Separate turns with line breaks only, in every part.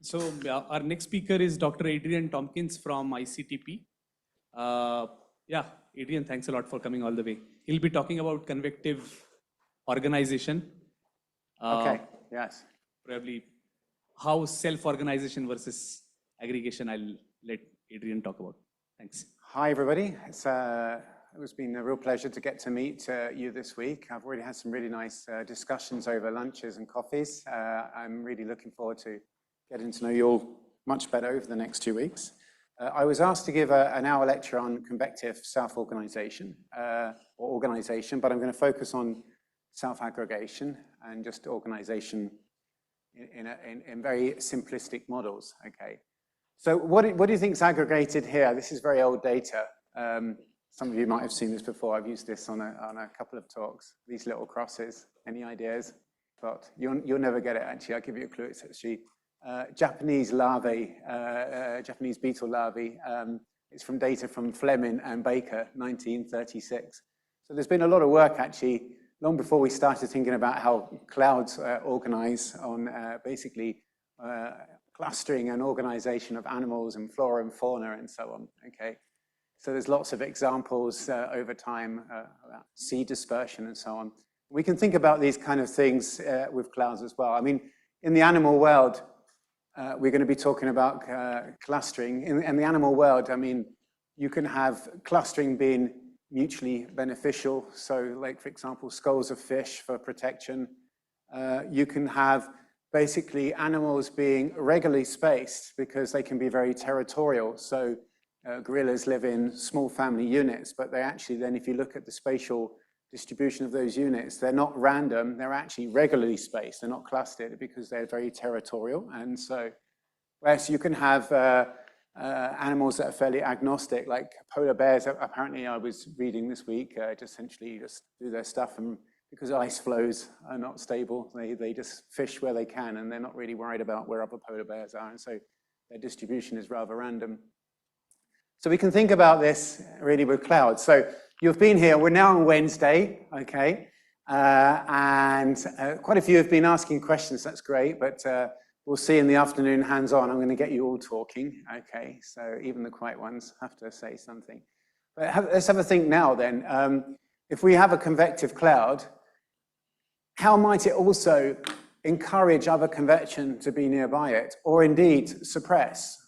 So our next speaker is Dr. Adrian Tompkins from ICTP. Yeah, Adrian, thanks a lot for coming all the way. He'll be talking about convective organization.
Okay, yes.
Probably how self-organization versus aggregation, I'll let Adrian talk about. Thanks.
Hi, everybody. It's been a real pleasure to get to meet you this week. I've already had some really nice discussions over lunches and coffees. I'm really looking forward to getting to know you all much better over the next 2 weeks. I was asked to give an hour lecture on convective self-organization, or organization, but I'm going to focus on self-aggregation and just organization in very simplistic models. Okay. So what do you think is aggregated here? This is very old data. Some of you might have seen this before. I've used this on a couple of talks. These little crosses. Any ideas? But you'll never get it, actually. I'll give you a clue. It's actually Japanese larvae, Japanese beetle larvae. It's from data from Fleming and Baker, 1936. So there's been a lot of work, actually, long before we started thinking about how clouds organize on basically clustering and organization of animals and flora and fauna and so on. Okay. So there's lots of examples over time about seed dispersion and so on. We can think about these kind of things with clouds as well. I mean, in the animal world, we're going to be talking about clustering. In the animal world, I mean, you can have clustering being mutually beneficial. So like, for example, skulls of fish for protection. You can have basically animals being regularly spaced because they can be very territorial. So gorillas live in small family units, but they actually then, if you look at the spatial distribution of those units, they're not random, they're actually regularly spaced, they're not clustered because they're very territorial. And so, whereas you can have animals that are fairly agnostic, like polar bears, apparently I was reading this week, essentially just do their stuff, and because ice flows are not stable, they just fish where they can, and they're not really worried about where other polar bears are, and so their distribution is rather random. So we can think about this really with clouds. So you've been here, we're now on Wednesday, okay? And quite a few have been asking questions, that's great, but we'll see in the afternoon hands-on. I'm going to get you all talking, okay? So even the quiet ones have to say something. But let's have a think now then. If we have a convective cloud, how might it also encourage other convection to be nearby it, or indeed suppress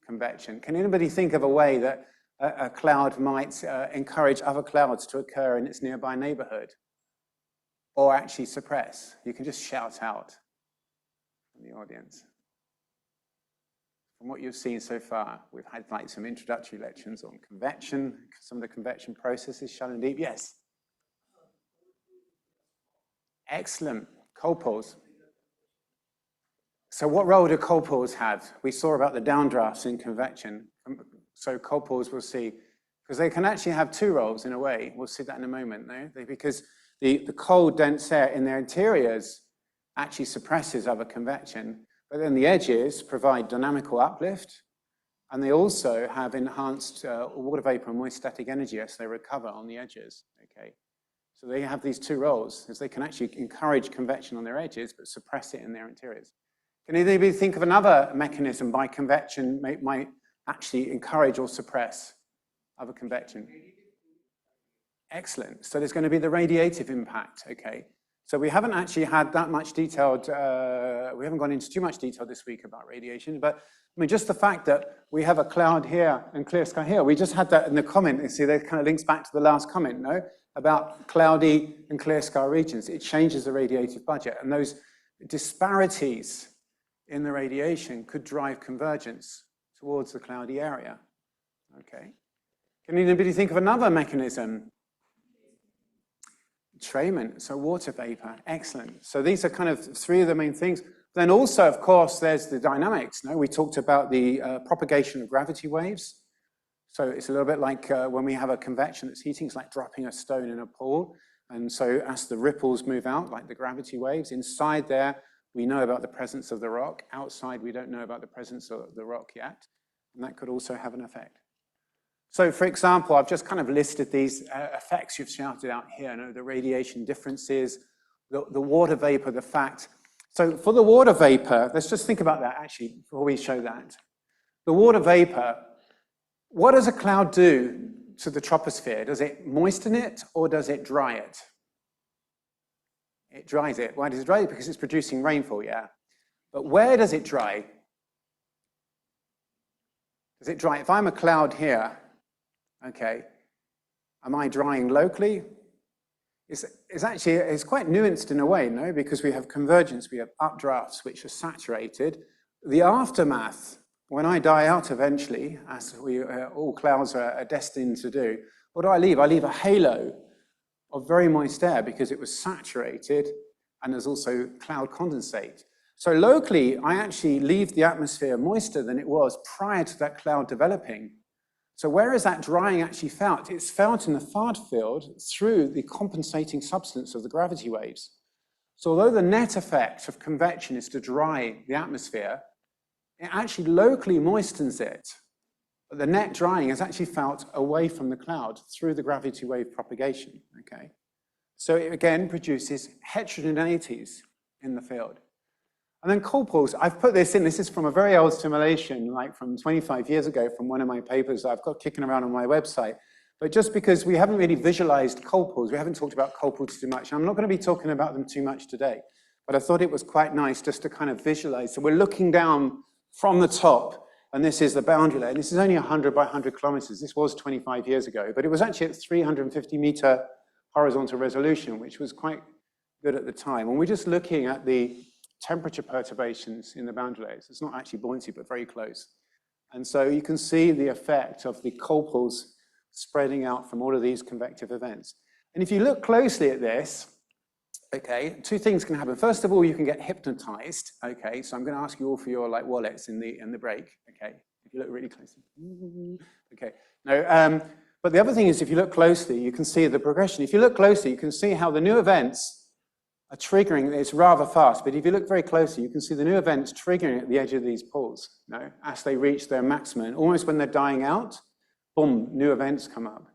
convection? Can anybody think of a way that a cloud might encourage other clouds to occur in its nearby neighborhood, or actually suppress? You can just shout out in the audience. From what you've seen so far, we've had like some introductory lectures on convection, some of the convection processes, shallow and deep. Yes. Excellent. Cold poles. So what role do cold poles have? We saw about the downdrafts in convection. So cold poles, we'll see, because they can actually have two roles in a way. We'll see that in a moment, no? Because the cold, dense air in their interiors actually suppresses other convection, but then the edges provide dynamical uplift, and they also have enhanced water vapor and moist static energy as they recover on the edges, okay? So they have these two roles, as they can actually encourage convection on their edges, but suppress it in their interiors. Can anybody think of another mechanism by convection might actually encourage or suppress other convection? Excellent. So there's going to be the radiative impact, okay? So we haven't actually had that much detailed, we haven't gone into too much detail this week about radiation, but I mean, just the fact that we have a cloud here and clear sky here, we just had that in the comment. You see, that kind of links back to the last comment, no? About cloudy and clear sky regions. It changes the radiative budget, and those disparities in the radiation could drive convergence towards the cloudy area, okay? Can anybody think of another mechanism? Entrainment, so water vapor, excellent. So these are kind of three of the main things. Then also, of course, there's the dynamics. No? We talked about the propagation of gravity waves. So it's a little bit like when we have a convection that's heating, it's like dropping a stone in a pool. And so as the ripples move out, like the gravity waves, inside there, we know about the presence of the rock. Outside, we don't know about the presence of the rock yet. And that could also have an effect. So, for example, I've just kind of listed these effects you've shouted out here, you know, the radiation differences, the water vapor, the fact. So for the water vapor, let's just think about that actually before we show that. The water vapor, what does a cloud do to the troposphere? Does it moisten it or does it dry it? It dries it. Why does it dry it? Because it's producing rainfall, yeah. But where does it dry? Does it dry? If I'm a cloud here, okay, am I drying locally? It's quite nuanced in a way, no? Because we have convergence, we have updrafts which are saturated. The aftermath, when I die out eventually, as we all clouds are destined to do, what do I leave? I leave a halo of very moist air because it was saturated, and there's also cloud condensate. So locally, I actually leave the atmosphere moister than it was prior to that cloud developing. So where is that drying actually felt? It's felt in the far field through the compensating substance of the gravity waves. So although the net effect of convection is to dry the atmosphere, it actually locally moistens it. But the net drying is actually felt away from the cloud through the gravity wave propagation, okay? So it again produces heterogeneities in the field. And then cold pools, I've put this in, this is from a very old simulation, like from 25 years ago from one of my papers I've got kicking around on my website. But just because we haven't really visualized cold pools, we haven't talked about cold pools too much. I'm not going to be talking about them too much today, but I thought it was quite nice just to kind of visualize. So we're looking down from the top, and this is the boundary layer. And this is only 100 by 100 kilometers. This was 25 years ago, but it was actually at 350 meter horizontal resolution, which was quite good at the time. And we're just looking at the temperature perturbations in the boundary layers. It's not actually buoyancy, but very close. And so you can see the effect of the cold pools spreading out from all of these convective events. And if you look closely at this, okay, two things can happen. First of all, you can get hypnotized, okay? So I'm going to ask you all for your wallets in the break, okay? If you look really closely. Okay. No, but the other thing is if you look closely, you can see the progression. If you look closely, you can see how the new events are triggering. It's rather fast, but if you look very closely, you can see the new events triggering at the edge of these pools, you know, as they reach their maximum. Almost when they're dying out, boom, new events come up.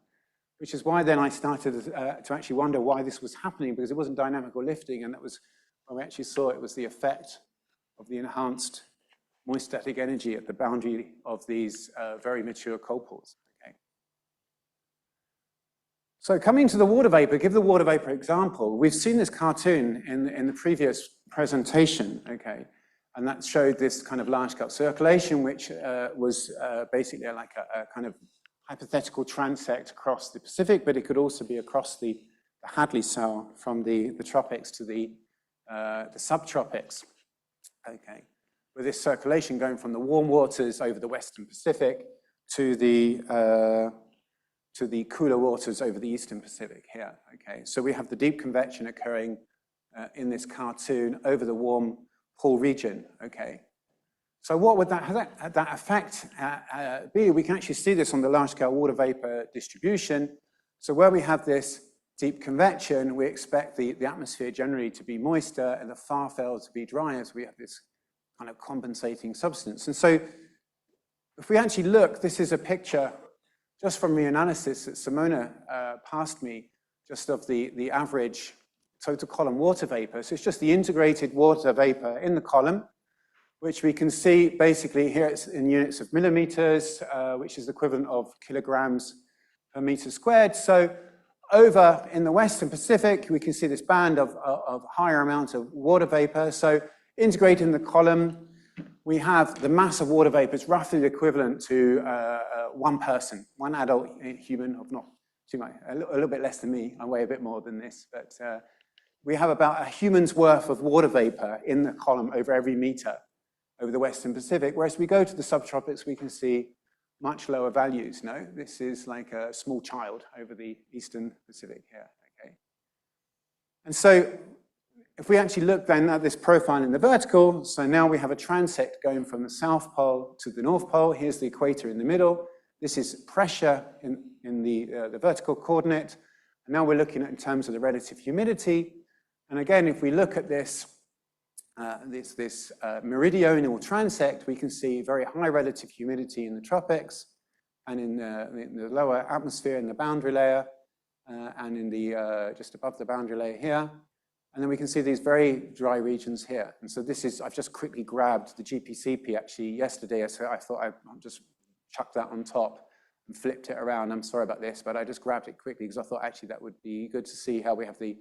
Which is why then I started to actually wonder why this was happening, because it wasn't dynamical lifting, and that was when we actually saw it was the effect of the enhanced moist static energy at the boundary of these very mature cold pools. Okay. So coming to the water vapor, give the water vapor example. We've seen this cartoon in the previous presentation, okay, and that showed this kind of large-scale circulation, which was basically like a kind of hypothetical transect across the Pacific, but it could also be across the Hadley cell from the tropics to the subtropics, okay, with this circulation going from the warm waters over the Western Pacific to the cooler waters over the Eastern Pacific here, okay. So we have the deep convection occurring in this cartoon over the warm pool region, okay. So what would that effect be? We can actually see this on the large-scale water vapor distribution. So where we have this deep convection, we expect the atmosphere generally to be moister and the far field to be drier, so we have this kind of compensating substance. And so if we actually look, this is a picture just from the analysis that Simona passed me, just of the average total column water vapor. So it's just the integrated water vapor in the column, which we can see basically here it's in units of millimeters, which is the equivalent of kilograms per meter squared. So over in the Western Pacific, we can see this band of higher amount of water vapor. So integrated in the column, we have the mass of water vapor is roughly the equivalent to one person, one adult human of not too much, a little bit less than me. I weigh a bit more than this, but we have about a human's worth of water vapor in the column over every meter over the Western Pacific, whereas we go to the subtropics, we can see much lower values, no? This is like a small child over the Eastern Pacific here, okay? And so if we actually look then at this profile in the vertical, so now we have a transect going from the South Pole to the North Pole. Here's the equator in the middle. This is pressure in the vertical coordinate. And now we're looking at in terms of the relative humidity. And again, if we look at this meridional transect, we can see very high relative humidity in the tropics and in the lower atmosphere in the boundary layer and in the just above the boundary layer here. And then we can see these very dry regions here. And so this is, I've just quickly grabbed the GPCP actually yesterday, so I thought I'd just chuck that on top and flipped it around. I'm sorry about this, but I just grabbed it quickly because I thought actually that would be good to see how we have the, you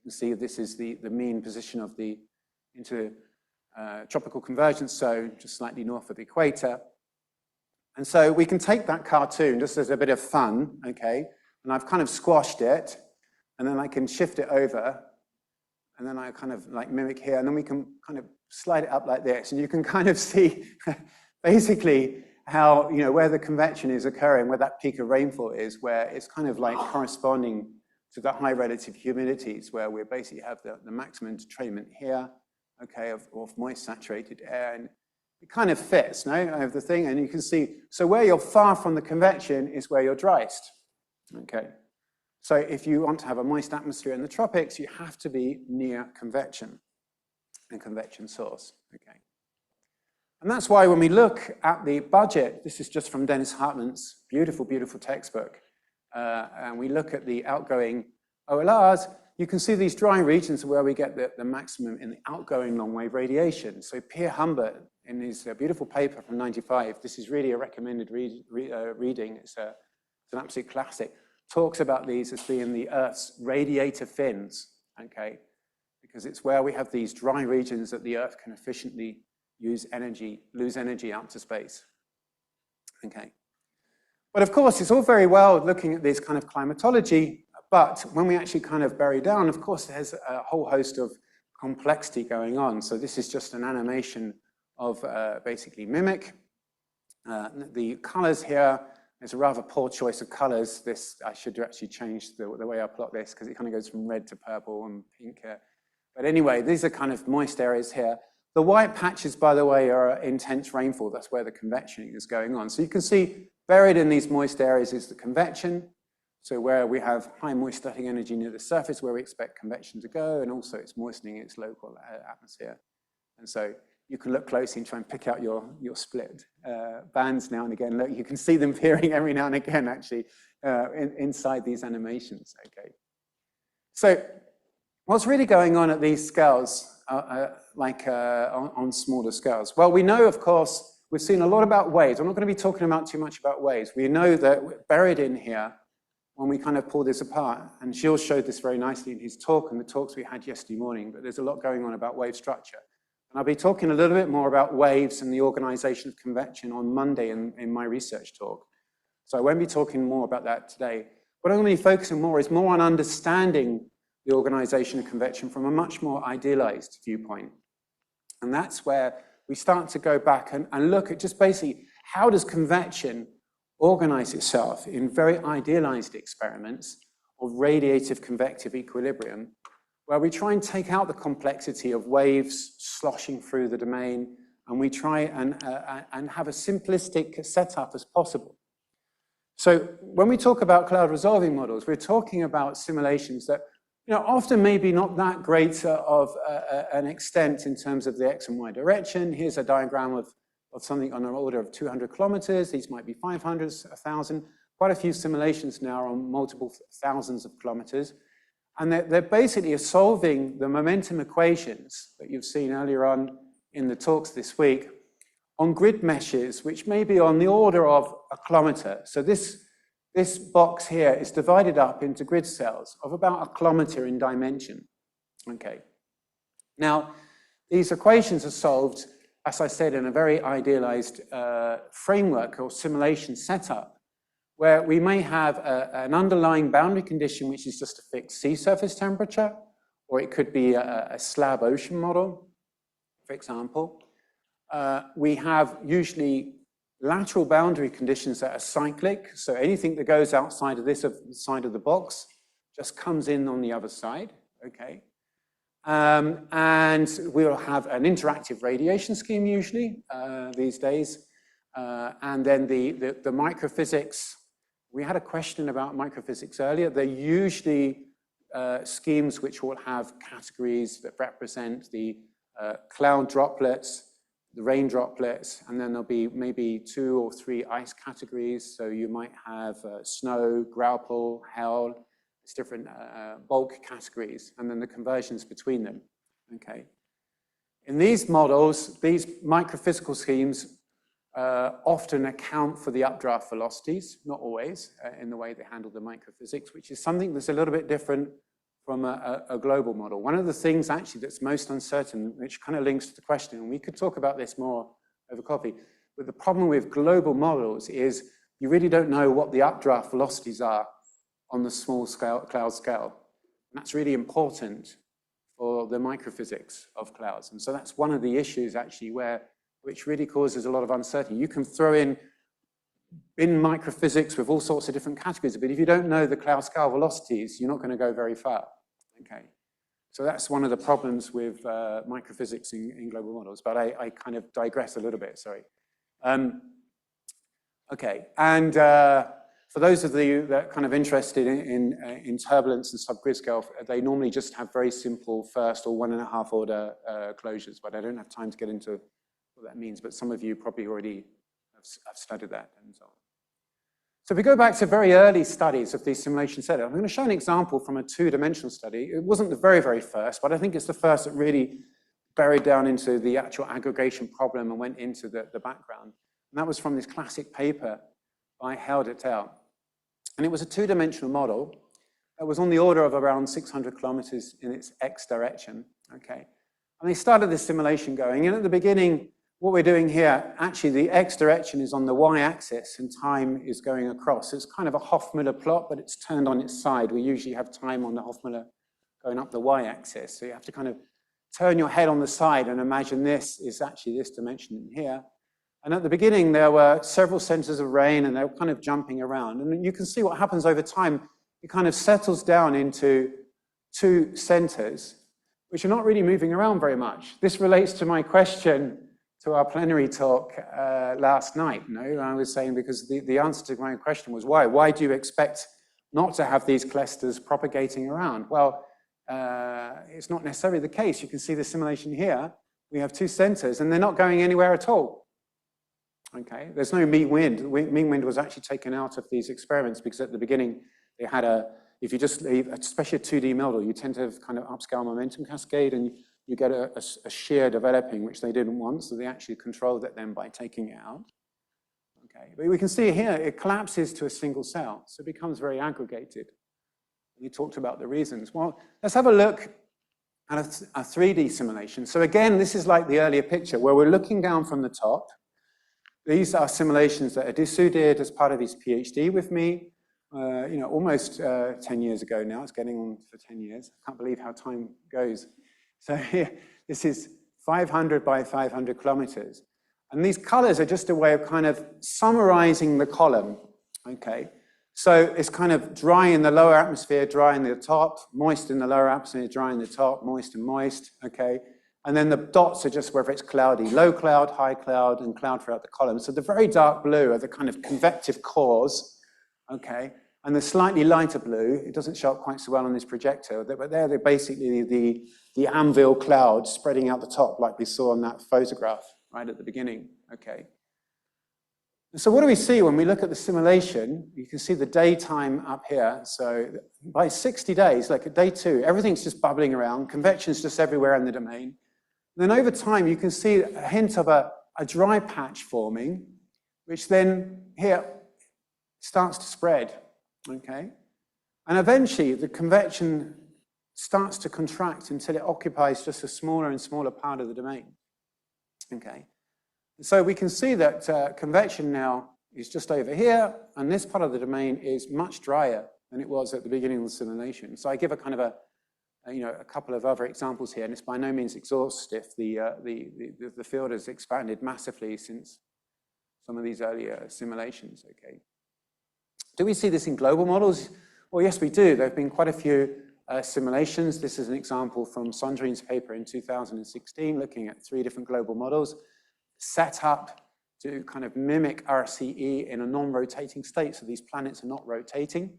can see this is the mean position of the Inter-Tropical Convergence Zone, just slightly north of the equator. And so we can take that cartoon just as a bit of fun, okay? And I've kind of squashed it, and then I can shift it over, and then I kind of like mimic here, and then we can kind of slide it up like this, and you can kind of see basically how, you know, where the convection is occurring, where that peak of rainfall is, where it's kind of like corresponding to the high relative humidities, where we basically have the maximum entrainment here, okay, of moist saturated air, and it kind of fits, no, of the thing, and you can see, so where you're far from the convection is where you're driest, okay. So if you want to have a moist atmosphere in the tropics, you have to be near convection and convection source, okay. And that's why when we look at the budget, this is just from Dennis Hartman's beautiful, beautiful textbook, and we look at the outgoing OLRs, you can see these dry regions where we get the maximum in the outgoing long wave radiation. So Pierre Humbert, in his beautiful paper from '95, this is really a recommended reading, it's an absolute classic, talks about these as being the Earth's radiator fins, okay? Because it's where we have these dry regions that the Earth can efficiently lose energy out to space, okay? But of course, it's all very well looking at this kind of climatology, but when we actually kind of bury down, of course, there's a whole host of complexity going on. So this is just an animation of basically mimic. The colors here, there's a rather poor choice of colors. This, I should actually change the way I plot this because it kind of goes from red to purple and pink here. But anyway, these are kind of moist areas here. The white patches, by the way, are intense rainfall. That's where the convection is going on. So you can see buried in these moist areas is the convection. So where we have high moist static energy near the surface, where we expect convection to go, and also it's moistening its local atmosphere. And so you can look closely and try and pick out your split bands now and again. Look, you can see them appearing every now and again, actually, inside these animations, okay? So what's really going on at these scales, on smaller scales? Well, we know, of course, we've seen a lot about waves. I'm not going to be talking about too much about waves. We know that buried in here, when we kind of pull this apart, and Gilles showed this very nicely in his talk and the talks we had yesterday morning, but there's a lot going on about wave structure. And I'll be talking a little bit more about waves and the organization of convection on Monday in my research talk. So I won't be talking more about that today. What I'm going to be focusing more is more on understanding the organization of convection from a much more idealized viewpoint. And that's where we start to go back and look at just basically how does convection organize itself in very idealized experiments of radiative convective equilibrium, where we try and take out the complexity of waves sloshing through the domain, and we try and have a simplistic setup as possible. So when we talk about cloud resolving models, we're talking about simulations that, you know, often maybe not that great of an extent in terms of the X and Y direction. Here's a diagram of something on the order of 200 kilometers. These might be 500, 1,000. Quite a few simulations now on multiple thousands of kilometers. And they're basically solving the momentum equations that you've seen earlier on in the talks this week on grid meshes, which may be on the order of a kilometer. So this box here is divided up into grid cells of about a kilometer in dimension. Okay. Now, these equations are solved, as I said, in a very idealized framework or simulation setup, where we may have an underlying boundary condition, which is just a fixed sea surface temperature, or it could be a slab ocean model, for example. We have usually lateral boundary conditions that are cyclic, so anything that goes outside of this side of the box just comes in on the other side, okay? And we'll have an interactive radiation scheme usually these days. And then the microphysics, we had a question about microphysics earlier. They're usually schemes which will have categories that represent the cloud droplets, the rain droplets, and then there'll be maybe 2 or 3 ice categories. So you might have snow, graupool, hail, its different bulk categories, and then the conversions between them. Okay. In these models, these microphysical schemes often account for the updraft velocities, not always, in the way they handle the microphysics, which is something that's a little bit different from a global model. One of the things actually that's most uncertain, which kind of links to the question, and we could talk about this more over coffee, but the problem with global models is you really don't know what the updraft velocities are on the small scale, cloud scale. And that's really important for the microphysics of clouds. And so that's one of the issues actually which really causes a lot of uncertainty. You can throw in microphysics with all sorts of different categories, but if you don't know the cloud scale velocities, you're not going to go very far. Okay. So that's one of the problems with microphysics in global models, but I kind of digress a little bit, sorry. Okay, and for those of you that are kind of interested in turbulence and subgrid scale, they normally just have very simple first or 1.5 order closures, but I don't have time to get into what that means, but some of you probably already have studied that and so on. So if we go back to very early studies of these simulation setups, I'm going to show an example from a two-dimensional study. It wasn't the very, very first, but I think it's the first that really buried down into the actual aggregation problem and went into the background. And that was from this classic paper by Held et al. And it was a two-dimensional model that was on the order of around 600 kilometers in its x direction, okay? And they started this simulation going, and at the beginning, what we're doing here, actually the x direction is on the y-axis and time is going across. It's kind of a Hofmüller plot, but it's turned on its side. We usually have time on the Hofmüller going up the y-axis. So you have to kind of turn your head on the side and imagine this is actually this dimension here. And at the beginning, there were several centers of rain and they were kind of jumping around. And you can see what happens over time. It kind of settles down into two centers, which are not really moving around very much. This relates to my question to our plenary talk last night. I was saying because the answer to my question was why? Why do you expect not to have these clusters propagating around? Well, it's not necessarily the case. You can see the simulation here. We have two centers and they're not going anywhere at all. Okay, there's no mean wind. Mean wind was actually taken out of these experiments because at the beginning they had if you just leave, especially a 2D model, you tend to have kind of upscale momentum cascade and you get a shear developing, which they didn't want, so they actually controlled it then by taking it out. Okay, but we can see here, it collapses to a single cell, so it becomes very aggregated. We talked about the reasons. Well, let's have a look at a 3D simulation. So again, this is like the earlier picture where we're looking down from the top. These are simulations that Aditya did as part of his PhD with me, almost 10 years ago now. It's getting on for 10 years. I can't believe how time goes. So here, this is 500 by 500 kilometers. And these colors are just a way of kind of summarizing the column, okay? So it's kind of dry in the lower atmosphere, dry in the top, moist in the lower atmosphere, dry in the top, moist and moist, okay? And then the dots are just whether it's cloudy, low cloud, high cloud, and cloud throughout the column. So the very dark blue are the kind of convective cores, okay? And the slightly lighter blue, it doesn't show up quite so well on this projector, but they're basically the anvil cloud spreading out the top like we saw on that photograph right at the beginning, okay? And so what do we see when we look at the simulation? You can see the daytime up here. So by 60 days, like at day 2, everything's just bubbling around. Convection's just everywhere in the domain. And then over time, you can see a hint of a dry patch forming, which then here starts to spread, okay? And eventually, the convection starts to contract until it occupies just a smaller and smaller part of the domain, okay? So we can see that convection now is just over here, and this part of the domain is much drier than it was at the beginning of the simulation. So I give a kind of a couple of other examples here, and it's by no means exhaustive. The field has expanded massively since some of these earlier simulations, okay? Do we see this in global models? Well, yes, we do. There have been quite a few simulations. This is an example from Sondrin's paper in 2016, looking at 3 different global models set up to kind of mimic RCE in a non-rotating state, so these planets are not rotating,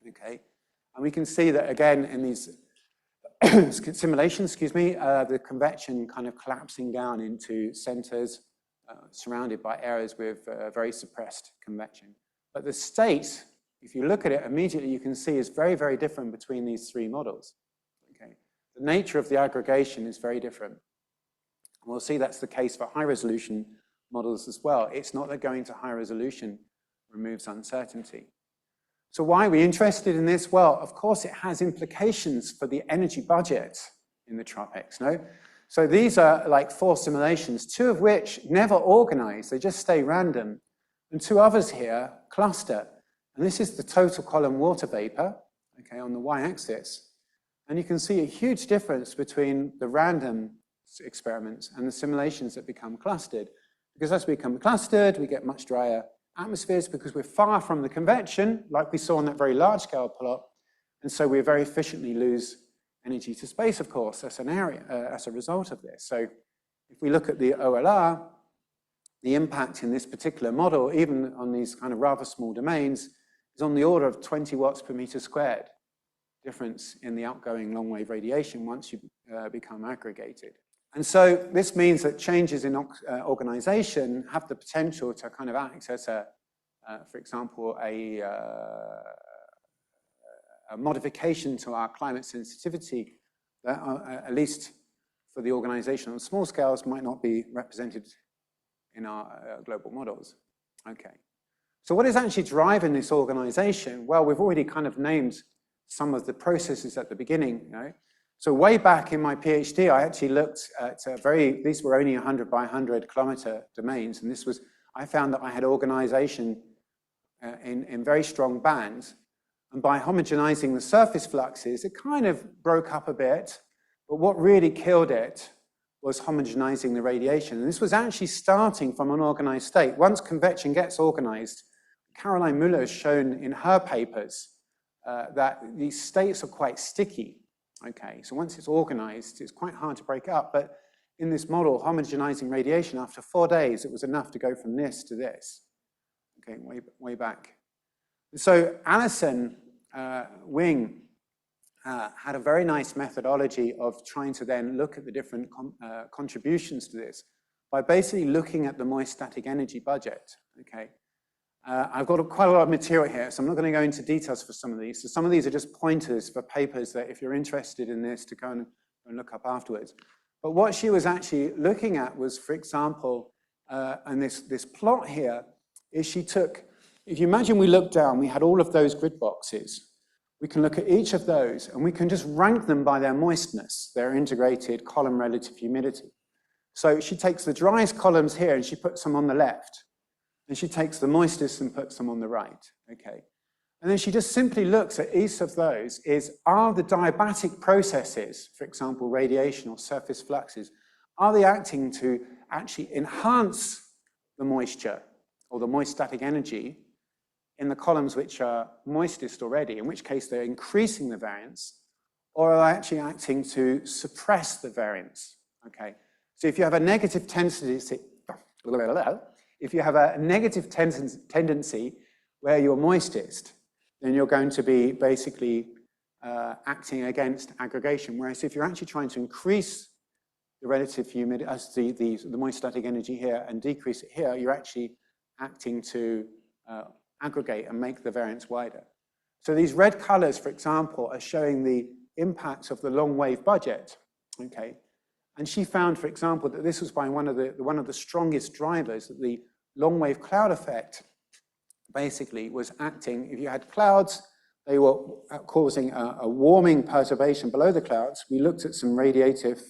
okay? And we can see that again in these simulations, the convection kind of collapsing down into centers surrounded by areas with very suppressed convection. But the state if you look at it immediately, you can see is very, very different between these three models. Okay. The nature of the aggregation is very different. And we'll see that's the case for high-resolution models as well. It's not that going to high resolution removes uncertainty. So why are we interested in this? Well, of course, it has implications for the energy budget in the tropics, no? So these are like 4 simulations, 2 of which never organize, they just stay random, and 2 others here cluster. And this is the total column water vapor, okay, on the y-axis. And you can see a huge difference between the random experiments and the simulations that become clustered. Because as we become clustered, we get much drier atmospheres because we're far from the convection, like we saw on that very large scale plot. And so we very efficiently lose energy to space, of course, as a result of this. So if we look at the OLR, the impact in this particular model, even on these kind of rather small domains, is on the order of 20 watts per meter squared difference in the outgoing long wave radiation once you become aggregated. And so this means that changes in organization have the potential to kind of act as a, for example, a modification to our climate sensitivity that, at least for the organization on small scales, might not be represented in our global models. Okay. So what is actually driving this organization? Well, we've already kind of named some of the processes at the beginning, you know. So way back in my PhD, I actually looked at these were only 100 by 100 kilometer domains, and this was, I found that I had organization in very strong bands, and by homogenizing the surface fluxes, it kind of broke up a bit, but what really killed it was homogenizing the radiation, and this was actually starting from an organized state. Once convection gets organized, Caroline Müller has shown in her papers that these states are quite sticky. Okay, so once it's organized, it's quite hard to break up, but in this model, homogenizing radiation, after 4 days, it was enough to go from this to this. Okay, way back. So Alison Wing had a very nice methodology of trying to then look at the different contributions to this by basically looking at the moist static energy budget, okay? I've got quite a lot of material here, so I'm not going to go into details for some of these. So some of these are just pointers for papers that if you're interested in this to go and look up afterwards. But what she was actually looking at was, for example, and this plot here, is she took, if you imagine we looked down, we had all of those grid boxes. We can look at each of those and we can just rank them by their moistness, their integrated column relative humidity. So she takes the driest columns here and she puts them on the left. And she takes the moistest and puts them on the right, okay? And then she just simply looks at each of those are the diabatic processes, for example, radiation or surface fluxes, are they acting to actually enhance the moisture or the moist static energy in the columns which are moistest already, in which case they're increasing the variance, or are they actually acting to suppress the variance, okay? So if you have a negative tendency, if you have a negative tendency where you're moistest, then you're going to be basically acting against aggregation. Whereas if you're actually trying to increase the relative humidity, the moist static energy here and decrease it here, you're actually acting to aggregate and make the variance wider. So these red colors, for example, are showing the impacts of the long wave budget, okay? And she found, for example, that this was by one of the strongest drivers, that the long wave cloud effect basically was acting. If you had clouds, they were causing a warming perturbation below the clouds. We looked at some radiative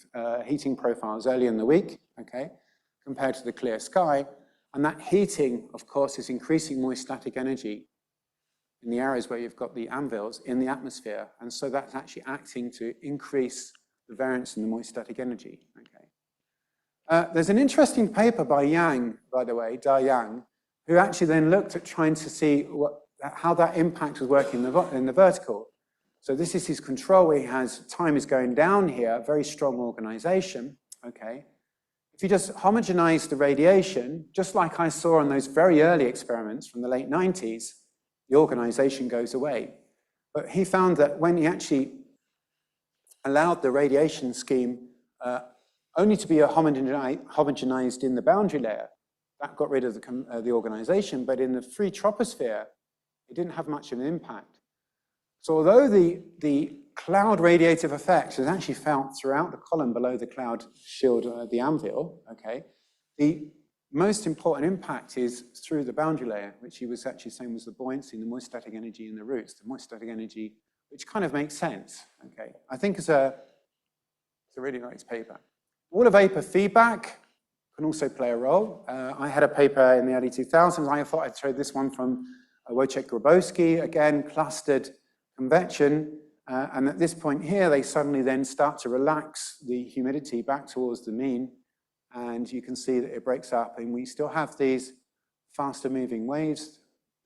heating profiles early in the week, okay, compared to the clear sky. And that heating, of course, is increasing moist static energy in the areas where you've got the anvils in the atmosphere. And so that's actually acting to increase the variance in the moist static energy, okay. There's an interesting paper by Yang, by the way, Da Yang, who actually then looked at trying to see how that impact was working in the vertical. So this is his control where he has time is going down here, very strong organization, okay. If you just homogenize the radiation, just like I saw on those very early experiments from the late 90s, the organization goes away. But he found that when he actually allowed the radiation scheme only to be homogenized in the boundary layer, that got rid of the organization, but in the free troposphere, it didn't have much of an impact. So although the cloud radiative effect is actually felt throughout the column below the cloud shield, the anvil, okay, the most important impact is through the boundary layer, which he was actually saying was the buoyancy and the moist static energy in the roots, the moist static energy, which kind of makes sense, okay. I think it's a really nice paper. Water vapor feedback can also play a role. I had a paper in the early 2000s. I thought I'd throw this one from Wojciech Grabowski, again, clustered convection. And at this point here, they suddenly then start to relax the humidity back towards the mean. And you can see that it breaks up. And we still have these faster moving waves,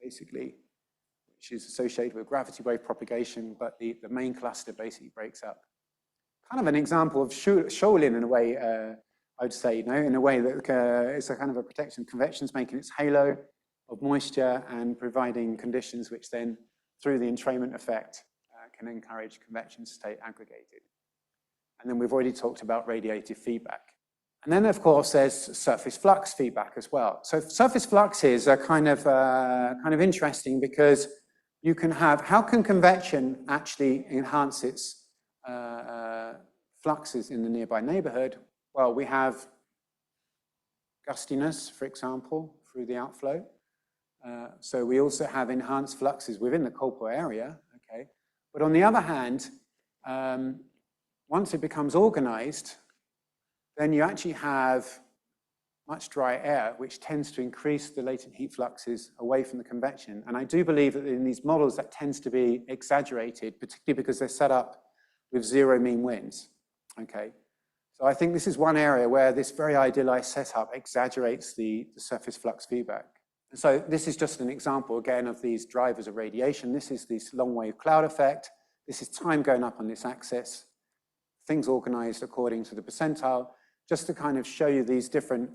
basically, which is associated with gravity wave propagation. But the main cluster basically breaks up. Kind of an example of Shaolin in a way, I would say, in a way that it's a kind of a protection. Convection is making its halo of moisture and providing conditions which then, through the entrainment effect, can encourage convection to stay aggregated. And then we've already talked about radiative feedback. And then, of course, there's surface flux feedback as well. So surface fluxes are kind of interesting because you can have, how can convection actually enhance its fluxes in the nearby neighborhood? Well, we have gustiness, for example, through the outflow. So we also have enhanced fluxes within the corporal area, okay? But on the other hand, once it becomes organized, then you actually have much dry air, which tends to increase the latent heat fluxes away from the convection. And I do believe that in these models, that tends to be exaggerated, particularly because they're set up with zero mean winds, okay? So I think this is one area where this very idealized setup exaggerates the surface flux feedback. And so this is just an example, again, of these drivers of radiation. This is this long wave cloud effect. This is time going up on this axis, things organized according to the percentile, just to kind of show you these different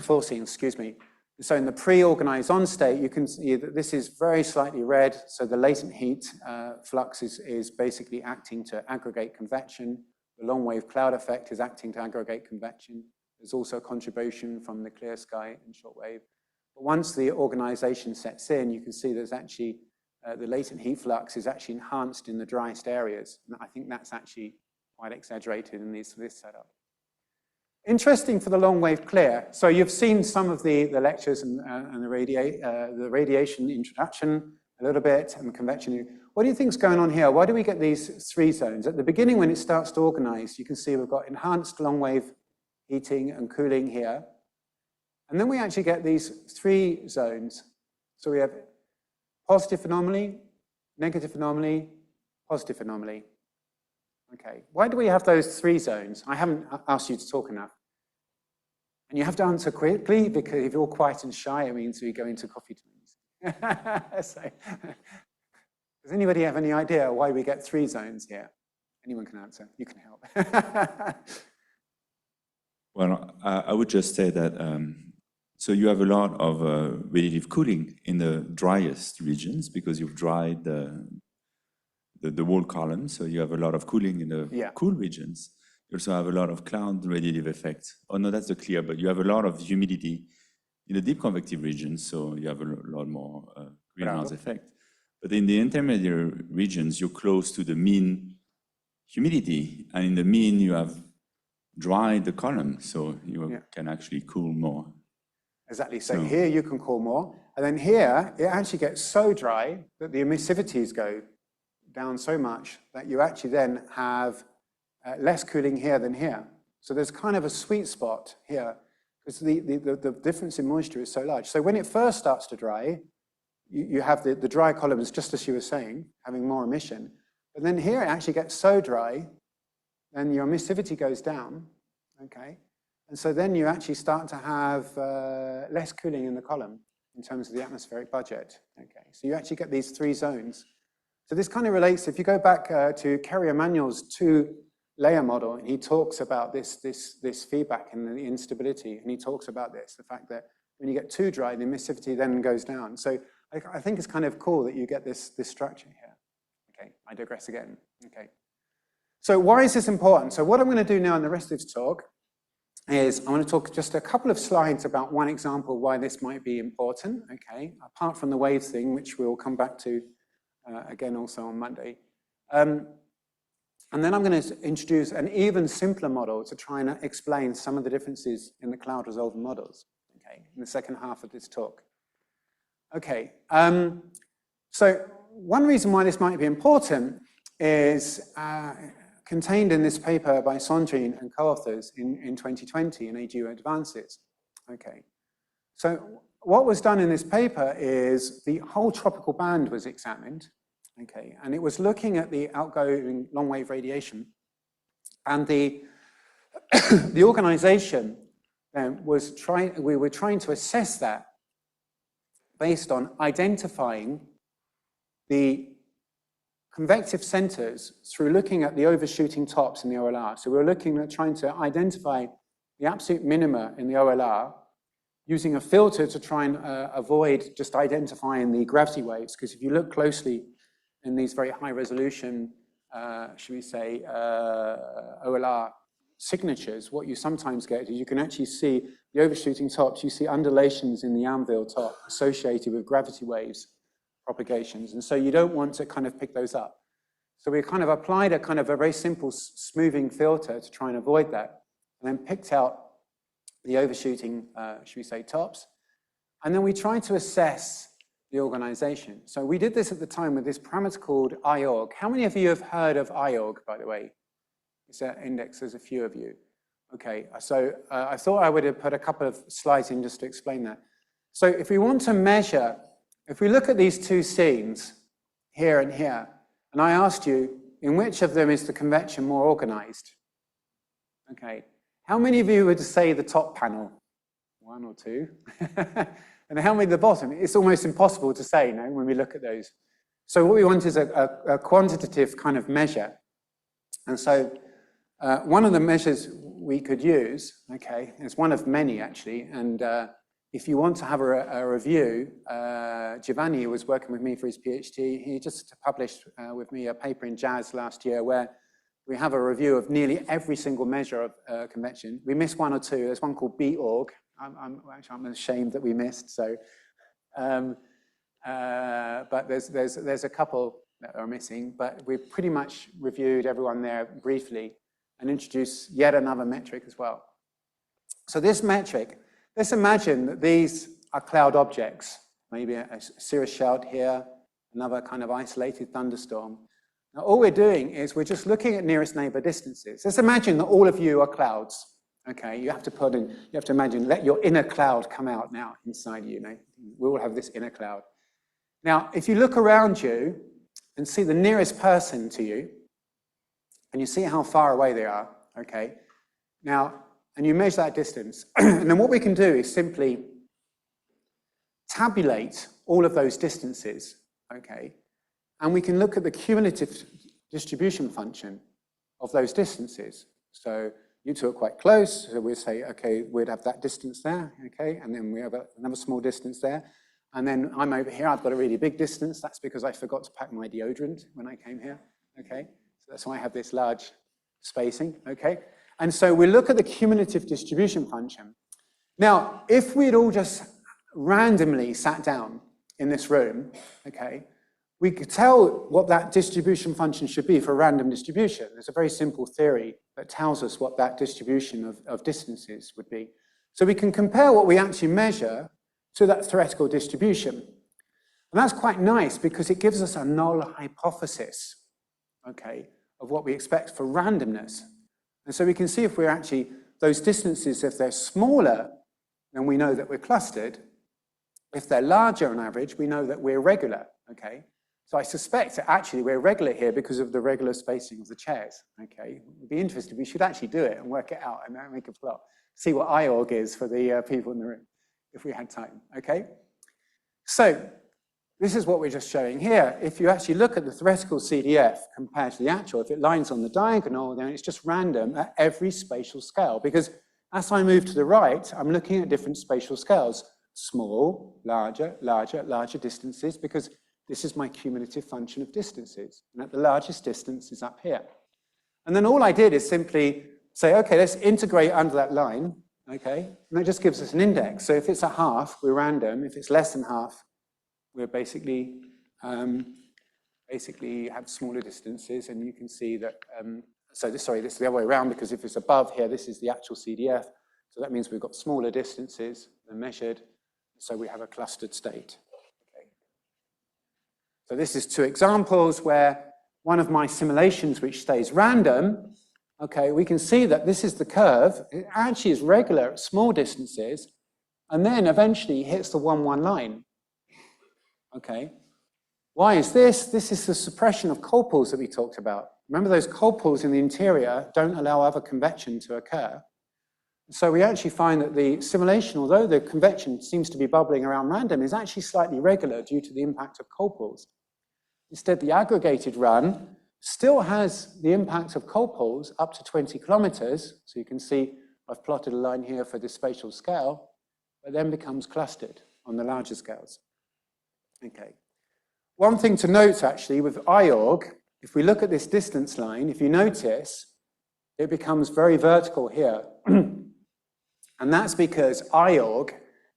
forcing, excuse me. So in the pre-organized on state, you can see that this is very slightly red. So the latent heat flux is basically acting to aggregate convection. The long wave cloud effect is acting to aggregate convection. There's also a contribution from the clear sky and short wave. But once the organization sets in, you can see there's actually the latent heat flux is actually enhanced in the driest areas. And I think that's actually quite exaggerated in this setup. Interesting for the long wave clear. So you've seen some of the lectures and the radiation introduction a little bit and the convection. What do you think is going on here? Why do we get these three zones? At the beginning, when it starts to organize, you can see we've got enhanced long wave heating and cooling here. And then we actually get these three zones. So we have positive anomaly, negative anomaly, positive anomaly. Okay, why do we have those three zones? I haven't asked you to talk enough. And you have to answer quickly, because if you're quiet and shy, it means we go into coffee times. So, does anybody have any idea why we get three zones here? Anyone can answer, you can help.
Well, I would just say that, so you have a lot of radiative cooling in the driest regions because you've dried the whole column, so you have a lot of cooling in the cool regions. You also have a lot of cloud radiative effects. Oh no, that's the clear, but you have a lot of humidity in the deep convective regions, so you have a lot more greenhouse effect. But in the intermediate regions, you're close to the mean humidity, and in the mean you have dried the column, so you can actually cool more.
Exactly, so here you can cool more, and then here it actually gets so dry that the emissivities go down so much that you actually then have less cooling here than here. So there's kind of a sweet spot here because the difference in moisture is so large. So when it first starts to dry, you have the dry columns, just as you were saying, having more emission. But then here it actually gets so dry, then your emissivity goes down, okay? And so then you actually start to have less cooling in the column in terms of the atmospheric budget, okay? So you actually get these three zones. So this kind of relates, if you go back to Kerry Emanuel's two-layer model, and he talks about this feedback and the instability, and he talks about this, the fact that when you get too dry, the emissivity then goes down. So I think it's kind of cool that you get this structure here. Okay, I digress again, okay. So why is this important? So what I'm going to do now in the rest of this talk is I want to talk just a couple of slides about one example why this might be important, okay, apart from the waves thing, which we'll come back to again also on Monday. And then I'm going to introduce an even simpler model to try and explain some of the differences in the cloud resolver models, okay, in the second half of this talk. Okay, so one reason why this might be important is contained in this paper by Sandrine and co-authors in 2020 in AGU Advances. Okay, so what was done in this paper is the whole tropical band was examined. Okay, and it was looking at the outgoing long wave radiation, and the the organization was we were trying to assess that based on identifying the convective centers through looking at the overshooting tops in the OLR. So we were looking at trying to identify the absolute minima in the OLR using a filter to try and avoid just identifying the gravity waves, because if you look closely in these very high resolution, should we say, OLR signatures, what you sometimes get is you can actually see the overshooting tops, you see undulations in the anvil top associated with gravity waves propagations. And so you don't want to kind of pick those up. So we kind of applied a kind of a very simple smoothing filter to try and avoid that, and then picked out the overshooting, should we say, tops. And then we tried to assess the organization. So we did this at the time with this parameter called IORG. How many of you have heard of IORG, by the way? It's an index, there's a few of you. Okay, so I thought I would have put a couple of slides in just to explain that. So if we want to measure, if we look at these two scenes, here and here, and I asked you, in which of them is the convection more organized? Okay, how many of you would say the top panel? One or two. And how many at the bottom? It's almost impossible to say, no, when we look at those. So what we want is a quantitative kind of measure. And so one of the measures we could use, okay, is one of many actually, and if you want to have a review, Giovanni was working with me for his PhD. He just published with me a paper in JAZ last year where we have a review of nearly every single measure of convection. We missed one or two. There's one called BORG. I'm ashamed that we missed. So, but there's a couple that are missing. But we've pretty much reviewed everyone there briefly and introduced yet another metric as well. So this metric, let's imagine that these are cloud objects. Maybe a cirrus shout here, another kind of isolated thunderstorm. Now all we're doing is we're just looking at nearest neighbor distances. Let's imagine that all of you are clouds. Okay, you have to put in, you have to imagine, let your inner cloud come out now inside you. We all have this inner cloud. Now, if you look around you and see the nearest person to you, and you see how far away they are, okay, now, and you measure that distance, and then what we can do is simply tabulate all of those distances, okay, and we can look at the cumulative distribution function of those distances. So you two are quite close, so we'll say, okay, we'd have that distance there, okay, and then we have another small distance there, and then I'm over here, I've got a really big distance. That's because I forgot to pack my deodorant when I came here, okay, so that's why I have this large spacing, okay, and so we look at the cumulative distribution function. Now, if we'd all just randomly sat down in this room, okay, we could tell what that distribution function should be for a random distribution. There's a very simple theory that tells us what that distribution of distances would be. So we can compare what we actually measure to that theoretical distribution. And that's quite nice because it gives us a null hypothesis, okay, of what we expect for randomness. And so we can see if we're actually, those distances, if they're smaller, then we know that we're clustered. If they're larger on average, we know that we're regular, okay? So I suspect that actually we're regular here because of the regular spacing of the chairs, okay? It would be interesting. We should actually do it and work it out and make a plot. See what IORG is for the people in the room, if we had time, okay? So this is what we're just showing here. If you actually look at the theoretical CDF compared to the actual, if it lines on the diagonal, then it's just random at every spatial scale, because as I move to the right, I'm looking at different spatial scales, small, larger, larger, larger distances, because this is my cumulative function of distances. And at the largest distance is up here. And then all I did is simply say, okay, let's integrate under that line, okay? And that just gives us an index. So if it's a half, we're random. If it's less than half, we're basically have smaller distances, and you can see that, sorry, this is the other way around, because if it's above here, this is the actual CDF. So that means we've got smaller distances than measured, so we have a clustered state. Okay. So this is two examples where one of my simulations which stays random, okay, we can see that this is the curve. It actually is regular at small distances, and then eventually hits the 1-1 line. Okay. Why is this? This is the suppression of cold pools that we talked about. Remember, those cold pools in the interior don't allow other convection to occur. So we actually find that the simulation, although the convection seems to be bubbling around random, is actually slightly regular due to the impact of cold pools. Instead, the aggregated run still has the impact of cold pools up to 20 kilometers. So you can see I've plotted a line here for the spatial scale, but then becomes clustered on the larger scales. Okay. One thing to note, actually, with IORG, if we look at this distance line, if you notice, it becomes very vertical here. And that's because IORG,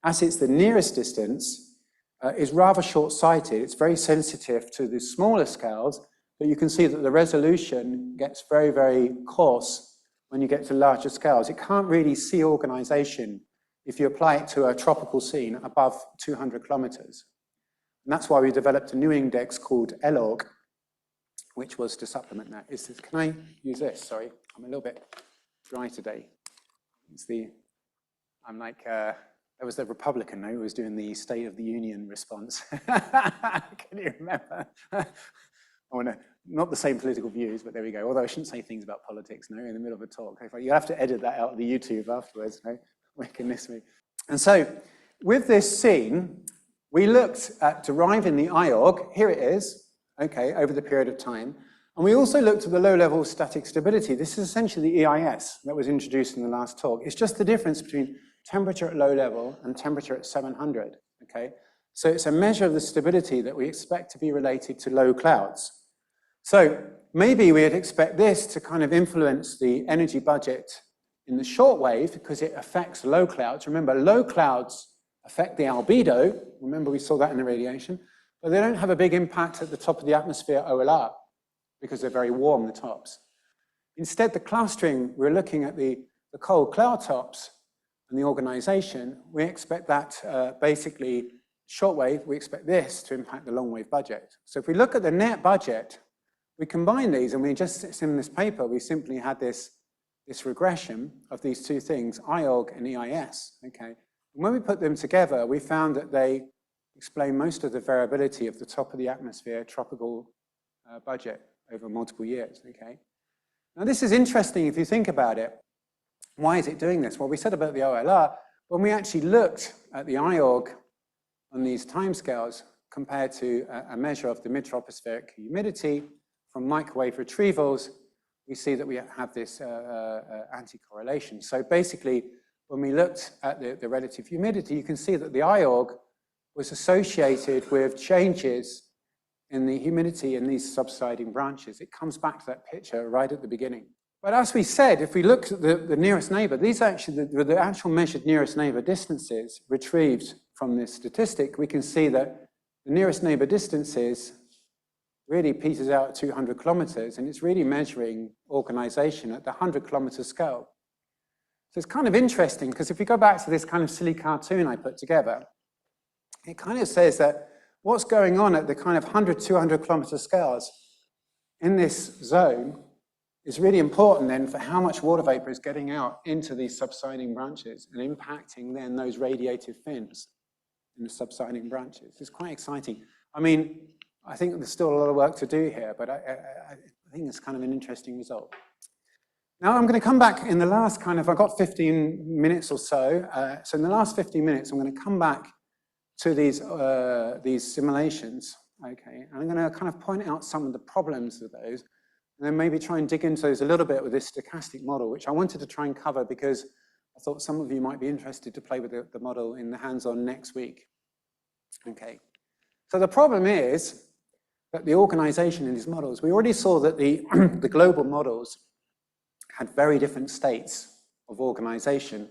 as it's the nearest distance, is rather short-sighted. It's very sensitive to the smaller scales, but you can see that the resolution gets very, very coarse when you get to larger scales. It can't really see organization if you apply it to a tropical scene above 200 kilometers. And that's why we developed a new index called LORG, which was to supplement that. Can I use this? Sorry, I'm a little bit dry today. I'm like, there was the Republican who was doing the State of the Union response. Can you remember? Not the same political views, but there we go. Although I shouldn't say things about politics, no, in the middle of a talk. You have to edit that out of the YouTube afterwards, no? Making me. And so, with this scene, we looked at deriving the IORG. Here it is, okay, over the period of time. And we also looked at the low-level static stability. This is essentially the EIS that was introduced in the last talk. It's just the difference between temperature at low level and temperature at 700, okay? So it's a measure of the stability that we expect to be related to low clouds. So maybe we'd expect this to kind of influence the energy budget in the short wave because it affects low clouds. Remember, low clouds affect the albedo. Remember, we saw that in the radiation. But they don't have a big impact at the top of the atmosphere OLR because they're very warm, the tops. Instead, the clustering, we're looking at the cold cloud tops and the organization. We expect that basically shortwave, we expect this to impact the long wave budget. So if we look at the net budget, we combine these, and we just, in this paper, we simply had this regression of these two things, IORG and EIS, okay? And when we put them together, we found that they explain most of the variability of the top of the atmosphere tropical budget over multiple years, okay? Now this is interesting if you think about it. Why is it doing this? Well, we said about the OLR, when we actually looked at the IORG on these timescales compared to a measure of the mid-tropospheric humidity from microwave retrievals, we see that we have this anti-correlation. So basically, when we looked at the relative humidity, you can see that the IORG was associated with changes in the humidity in these subsiding branches. It comes back to that picture right at the beginning. But as we said, if we look at the nearest neighbor, these are actually the actual measured nearest neighbor distances retrieved from this statistic. We can see that the nearest neighbor distances really peters out at 200 kilometers, and it's really measuring organization at the 100 kilometer scale. So it's kind of interesting, because if we go back to this kind of silly cartoon I put together, it kind of says that what's going on at the kind of 100, 200 kilometer scales in this zone is really important then for how much water vapor is getting out into these subsiding branches and impacting then those radiative fins in the subsiding branches. It's quite exciting. I mean, I think there's still a lot of work to do here, but I think it's kind of an interesting result. Now I'm going to come back in the last kind of, I've got 15 minutes or so. So in the last 15 minutes, I'm going to come back to these simulations, okay? And I'm going to kind of point out some of the problems of those, and then maybe try and dig into those a little bit with this stochastic model, which I wanted to try and cover because I thought some of you might be interested to play with the model in the hands-on next week. Okay. So the problem is that the organization in these models, we already saw that the global models had very different states of organization.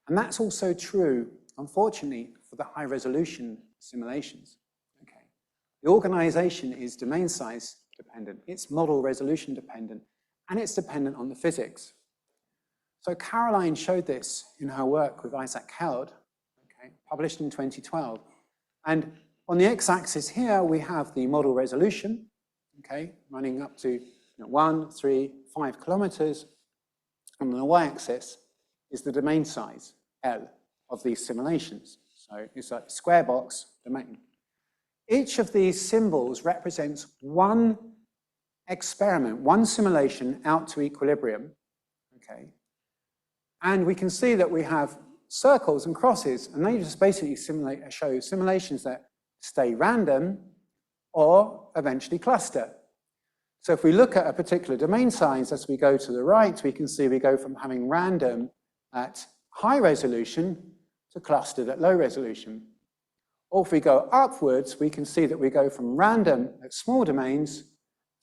And that's also true, unfortunately, for the high resolution simulations. Okay. The organization is domain size dependent, it's model resolution dependent, and it's dependent on the physics. So Caroline showed this in her work with Isaac Held, okay, published in 2012. And on the x-axis here, we have the model resolution, okay, running up to 1, 3, 5 kilometers. On the y-axis is the domain size, L, of these simulations. So it's a square box domain. Each of these symbols represents one experiment, one simulation out to equilibrium, okay? And we can see that we have circles and crosses, and they just basically show simulations that stay random or eventually cluster. So if we look at a particular domain size as we go to the right, we can see we go from having random at high resolution to clustered at low resolution. Or if we go upwards, we can see that we go from random at small domains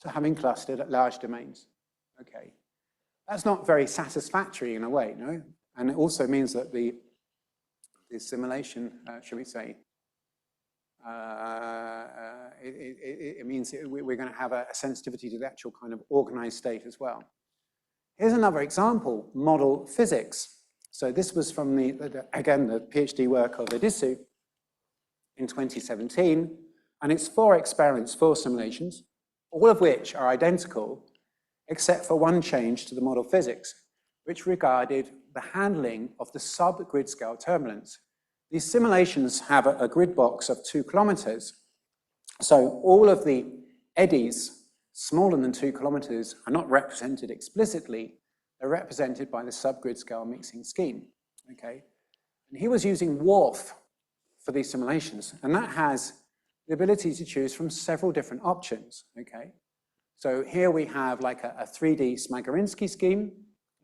to having clustered at large domains. Okay. That's not very satisfactory in a way, no? And it also means that the simulation, shall we say, it means we're going to have a sensitivity to the actual kind of organized state as well. Here's another example, model physics. So this was from again, the PhD work of Dixit in 2017, and it's 4 experiments, 4 simulations, all of which are identical, except for one change to the model physics, which regarded the handling of the sub-grid scale turbulence. These simulations have a grid box of 2 kilometers. So all of the eddies smaller than 2 kilometers are not represented explicitly. They're represented by the subgrid scale mixing scheme. Okay? And he was using WRF for these simulations, and that has the ability to choose from several different options. Okay? So here we have like a 3D Smagorinsky scheme.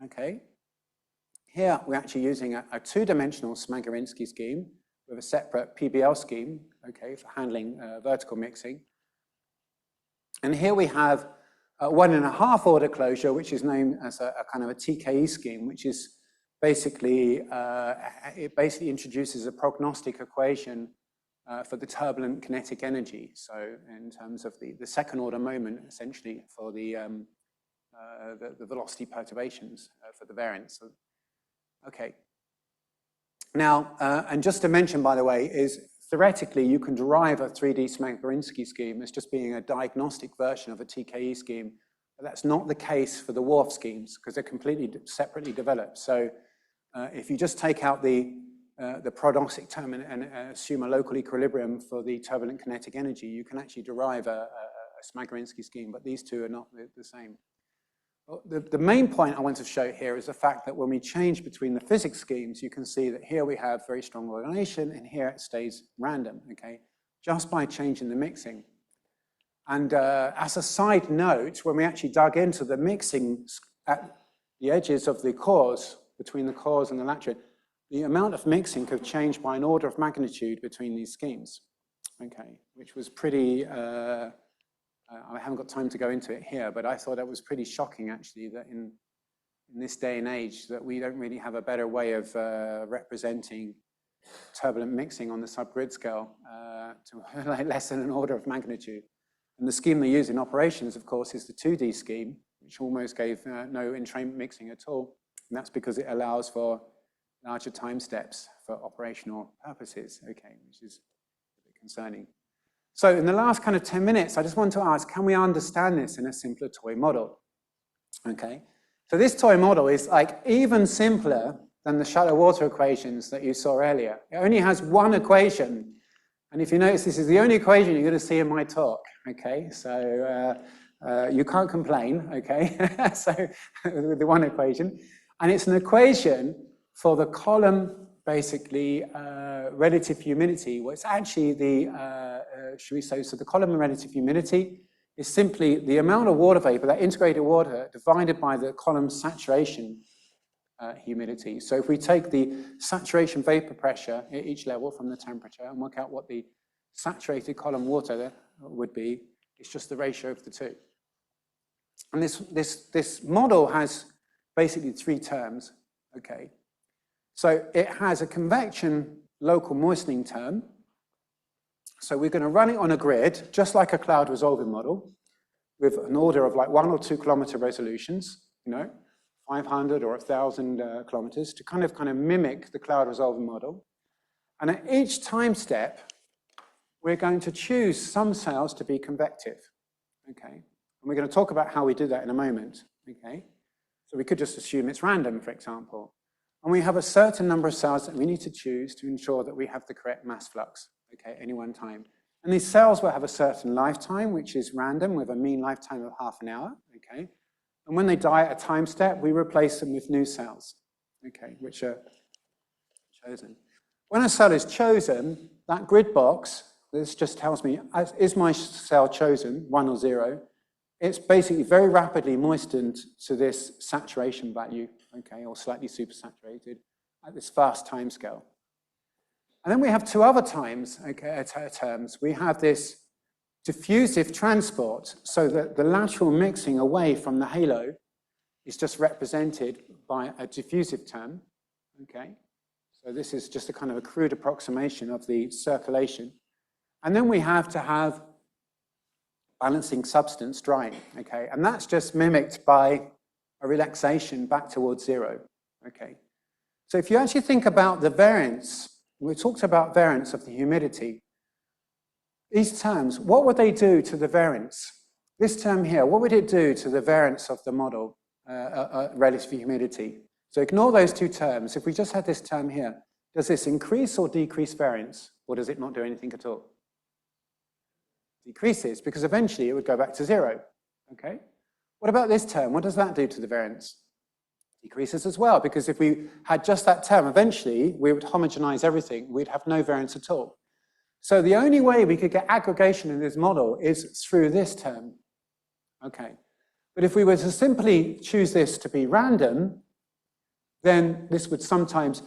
Okay? Here, we're actually using a 2-dimensional Smagorinsky scheme with a separate PBL scheme, okay, for handling vertical mixing. And here we have a 1.5 order closure, which is known as a kind of a TKE scheme, which is basically, it basically introduces a prognostic equation for the turbulent kinetic energy. So in terms of the second order moment, essentially, for the velocity perturbations for the variance. So, okay. Now, and just to mention, by the way, is theoretically you can derive a 3D Smagorinsky scheme as just being a diagnostic version of a TKE scheme, but that's not the case for the WRF schemes because they're completely separately developed. So if you just take out the prognostic term and assume a local equilibrium for the turbulent kinetic energy, you can actually derive a Smagorinsky scheme, but these two are not the same. The main point I want to show here is the fact that when we change between the physics schemes, you can see that here we have very strong organization and here it stays random, okay, just by changing the mixing. And as a side note, when we actually dug into the mixing at the edges of the cores, between the cores and the lattice, the amount of mixing could change by an order of magnitude between these schemes, okay, which was pretty, I haven't got time to go into it here, but I thought that was pretty shocking, actually, that in this day and age, that we don't really have a better way of representing turbulent mixing on the subgrid scale to like less than an order of magnitude. And the scheme they use in operations, of course, is the 2D scheme, which almost gave no entrainment mixing at all. And that's because it allows for larger time steps for operational purposes, okay, which is a bit concerning. So in the last kind of 10 minutes, I just want to ask, can we understand this in a simpler toy model? Okay, so this toy model is like even simpler than the shallow water equations that you saw earlier. It only has one equation. And if you notice, this is the only equation you're going to see in my talk. Okay, so you can't complain, okay? So with the one equation. And it's an equation for the column, basically, relative humidity. Well, it's actually the, should we say, so the column relative humidity is simply the amount of water vapor, that integrated water, divided by the column saturation humidity. So if we take the saturation vapor pressure at each level from the temperature and work out what the saturated column water would be, it's just the ratio of the two. And this model has basically 3 terms, okay? So it has a convection local moistening term. So we're going to run it on a grid, just like a cloud resolving model, with an order of like 1 or 2 kilometer resolutions, 500 or 1,000 kilometers, to kind of mimic the cloud resolving model. And at each time step, we're going to choose some cells to be convective, okay? And we're going to talk about how we do that in a moment, okay? So we could just assume it's random, for example. And we have a certain number of cells that we need to choose to ensure that we have the correct mass flux, okay, any one time. And these cells will have a certain lifetime, which is random, with a mean lifetime of half an hour, okay? And when they die at a time step, we replace them with new cells, okay, which are chosen. When a cell is chosen, that grid box, this just tells me, is my cell chosen, 1 or 0? It's basically very rapidly moistened to this saturation value, okay, or slightly supersaturated at this fast time scale. And then we have 2 other times, okay, terms. We have this diffusive transport, so that the lateral mixing away from the halo is just represented by a diffusive term, okay? So this is just a kind of a crude approximation of the circulation. And then we have to have balancing substance drying, okay? And that's just mimicked by a relaxation back towards 0, okay? So if you actually think about the variance, we talked about variance of the humidity. These terms, what would they do to the variance? This term here, what would it do to the variance of the model relative to humidity? So ignore those 2 terms. If we just had this term here, does this increase or decrease variance? Or does it not do anything at all? Decreases, because eventually it would go back to 0, okay? What about this term? What does that do to the variance? Decreases as well, because if we had just that term, eventually we would homogenize everything. We'd have no variance at all. So the only way we could get aggregation in this model is through this term, okay? But if we were to simply choose this to be random, then this would sometimes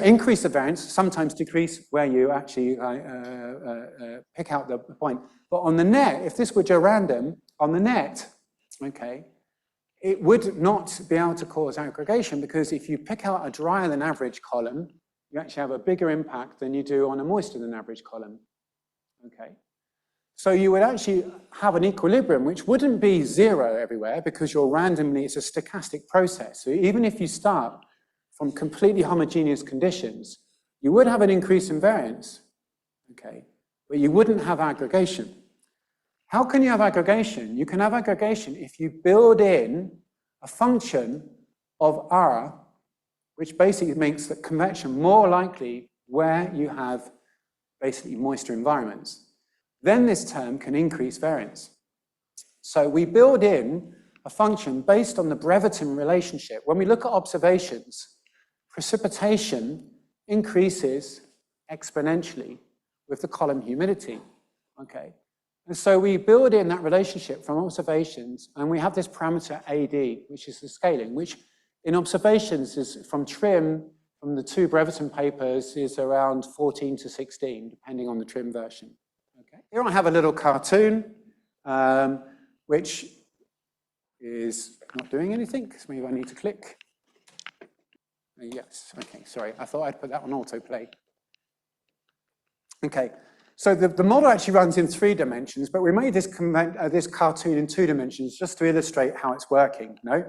increase the variance, sometimes decrease where you actually pick out the point. But on the net, if this were just random, on the net, okay, it would not be able to cause aggregation, because if you pick out a drier than average column, you actually have a bigger impact than you do on a moister than average column, okay? So you would actually have an equilibrium, which wouldn't be 0 everywhere, because you're randomly, it's a stochastic process. So even if you start from completely homogeneous conditions, you would have an increase in variance, okay? But you wouldn't have aggregation. How can you have aggregation? You can have aggregation if you build in a function of R, which basically makes the convection more likely where you have basically moisture environments. Then this term can increase variance. So we build in a function based on the Brereton relationship. When we look at observations, precipitation increases exponentially with the column humidity, okay? And so we build in that relationship from observations, and we have this parameter AD, which is the scaling, which in observations is from TRIM, from the 2 Brereton papers, is around 14 to 16, depending on the TRIM version. Okay. Here I have a little cartoon, which is not doing anything, so maybe I need to click. Yes, okay, sorry, I thought I'd put that on autoplay. Okay, so the model actually runs in 3 dimensions, but we made this cartoon in 2 dimensions just to illustrate how it's working, no?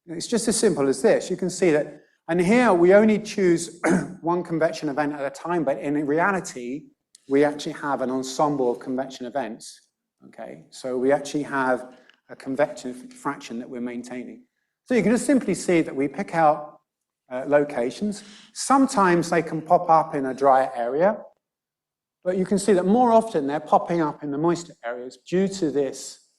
It's just as simple as this. You can see that, and here we only choose 1 convection event at a time, but in reality, we actually have an ensemble of convection events, okay? So we actually have a convection fraction that we're maintaining. So you can just simply see that we pick out locations. Sometimes they can pop up in a drier area, but you can see that more often they're popping up in the moister areas due to this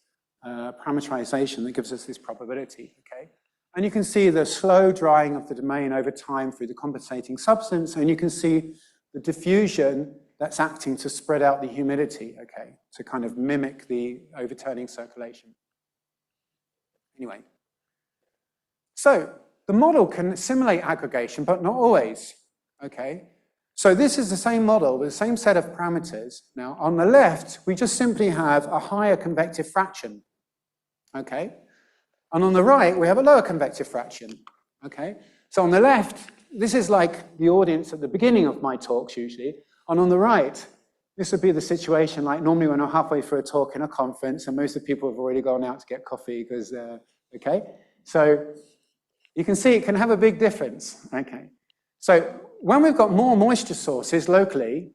parameterization that gives us this probability, okay? And you can see the slow drying of the domain over time through the compensating substance, and you can see the diffusion that's acting to spread out the humidity, okay, to kind of mimic the overturning circulation. Anyway, so the model can simulate aggregation, but not always, okay? So this is the same model with the same set of parameters. Now, on the left, we just simply have a higher convective fraction, okay? And on the right, we have a lower convective fraction, okay? So on the left, this is like the audience at the beginning of my talks usually. And on the right, this would be the situation like normally when I'm halfway through a talk in a conference and most of the people have already gone out to get coffee because, okay? So you can see it can have a big difference, okay? So when we've got more moisture sources locally,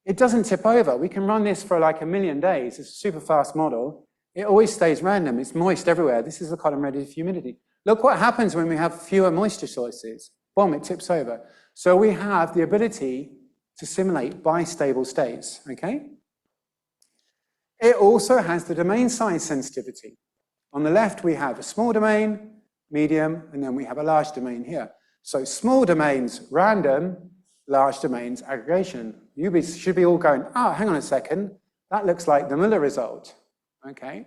it doesn't tip over. We can run this for like 1,000,000 days. It's a super fast model. It always stays random. It's moist everywhere. This is the column relative humidity. Look what happens when we have fewer moisture sources. Boom, it tips over. So we have the ability to simulate bistable states, okay? It also has the domain size sensitivity. On the left, we have a small domain, medium, and then we have a large domain here. So small domains, random, large domains, aggregation. You should be all going, oh, hang on a second, that looks like the Miller result, okay?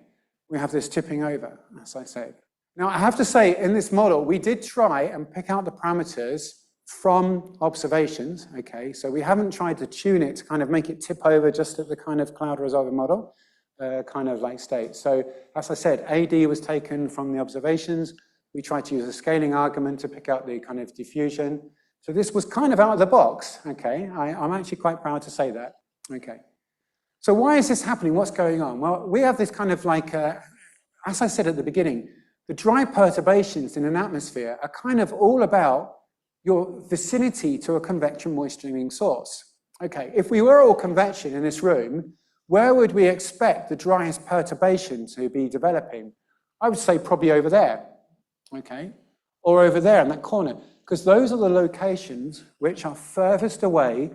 We have this tipping over, as I said. Now, I have to say, in this model, we did try and pick out the parameters from observations, okay? So we haven't tried to tune it to kind of make it tip over just at the kind of cloud resolver model, kind of like state. So, as I said, AD was taken from the observations. We tried to use a scaling argument to pick out the kind of diffusion. So this was kind of out of the box, okay? I'm actually quite proud to say that, okay? So why is this happening? What's going on? Well, we have this kind of like, as I said at the beginning, the dry perturbations in an atmosphere are kind of all about your vicinity to a convection moisturing source. Okay, if we were all convection in this room, where would we expect the driest perturbation to be developing? I would say probably over there, okay? Or over there in that corner, because those are the locations which are furthest away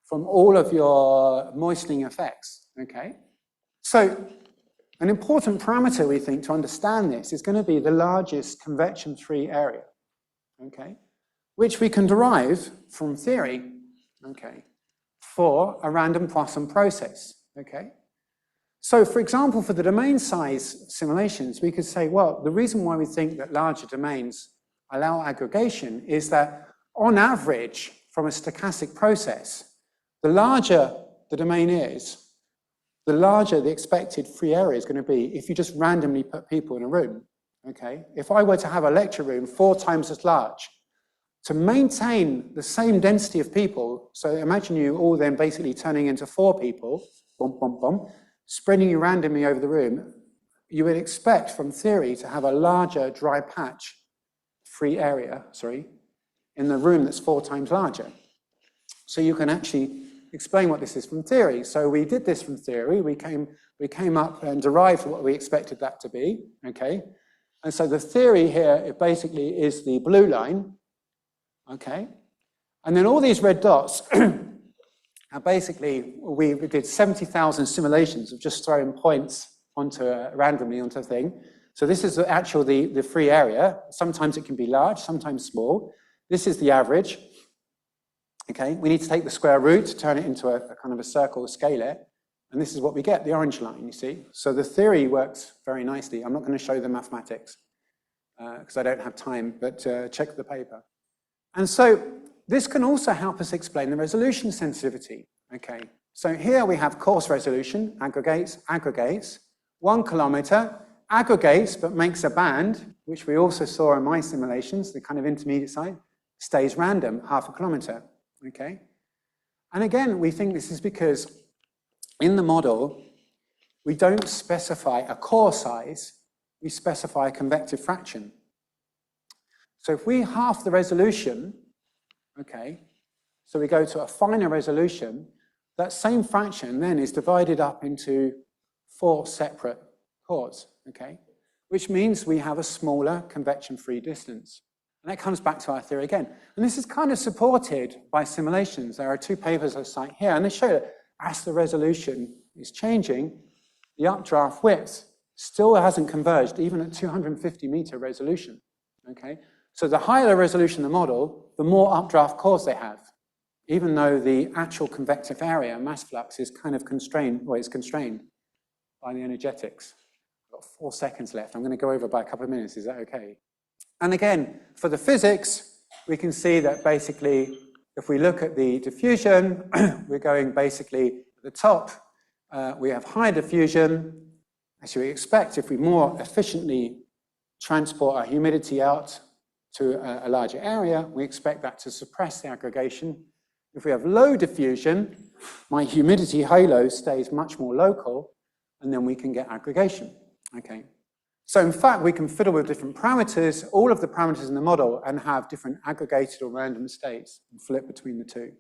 from all of your moistening effects, okay? So an important parameter, we think, to understand this is going to be the largest convection-free area, okay? Which we can derive from theory, okay, for a random Poisson process, okay? So, for example, for the domain size simulations, we could say, well, the reason why we think that larger domains allow aggregation is that, on average, from a stochastic process, the larger the domain is, the larger the expected free area is going to be if you just randomly put people in a room, okay? If I were to have a lecture room 4 times as large, to maintain the same density of people, so imagine you all then basically turning into 4 people, bum, bum, bum, spreading you randomly over the room, you would expect from theory to have a larger dry patch, free area, in the room that's 4 times larger. So you can actually explain what this is from theory. So we did this from theory, we came up and derived what we expected that to be, okay? And so the theory here, it basically is the blue line, okay? And then all these red dots are basically, we did 70,000 simulations of just throwing points randomly onto a thing. So this is the free area. Sometimes it can be large, sometimes small. This is the average, okay? We need to take the square root to turn it into a kind of a circle, scale it. And this is what we get, the orange line, you see? So the theory works very nicely. I'm not going to show the mathematics because I don't have time, but check the paper. And so this can also help us explain the resolution sensitivity, okay? So here we have coarse resolution, aggregates, 1 kilometer, aggregates but makes a band, which we also saw in my simulations, the kind of intermediate side, stays random, 0.5 kilometer, okay? And again, we think this is because in the model, we don't specify a core size, we specify a convective fraction. So if we halve the resolution, okay, so we go to a finer resolution, that same fraction then is divided up into 4 separate cores, okay, which means we have a smaller convection-free distance. And that comes back to our theory again. And this is kind of supported by simulations. There are 2 papers I cite here, and they show that as the resolution is changing, the updraft width still hasn't converged, even at 250-meter resolution, okay? So the higher the resolution of the model, the more updraft cores they have, even though the actual convective area, mass flux, is kind of constrained, or is constrained by the energetics. I've got 4 seconds left. I'm going to go over by a couple of minutes. Is that okay? And again, for the physics, we can see that basically, if we look at the diffusion, we're going basically at the top. We have high diffusion, as you would expect if we more efficiently transport our humidity out to a larger area, we expect that to suppress the aggregation. If we have low diffusion, my humidity halo stays much more local, and then we can get aggregation, okay? So in fact, we can fiddle with different parameters, all of the parameters in the model, and have different aggregated or random states and flip between the two.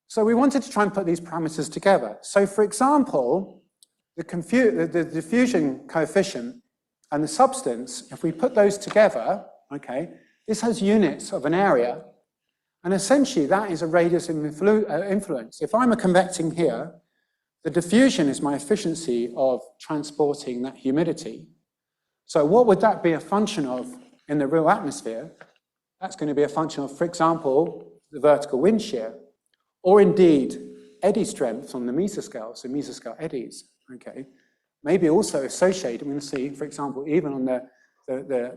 So we wanted to try and put these parameters together. So for example, the diffusion coefficient and the substance, if we put those together, okay, this has units of an area, and essentially that is a radius of influence. If I'm a convecting here, the diffusion is my efficiency of transporting that humidity. So what would that be a function of in the real atmosphere? That's going to be a function of, for example, the vertical wind shear, or indeed eddy strength on the mesoscale, so mesoscale eddies, okay? Maybe also associated, we're going to see, for example, even on the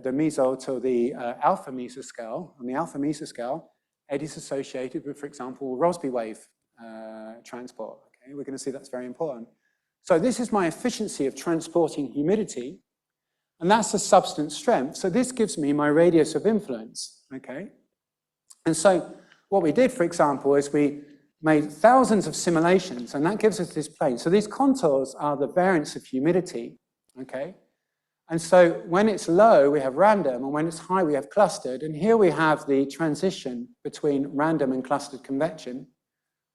meso to the alpha mesoscale, on the alpha mesoscale, eddies associated with, for example, Rossby wave transport, okay? We're going to see that's very important. So this is my efficiency of transporting humidity, and that's the substance strength. So this gives me my radius of influence, okay? And so what we did, for example, is we made thousands of simulations, and that gives us this plane. So these contours are the variance of humidity, okay? And so when it's low, we have random, and when it's high, we have clustered. And here we have the transition between random and clustered convection,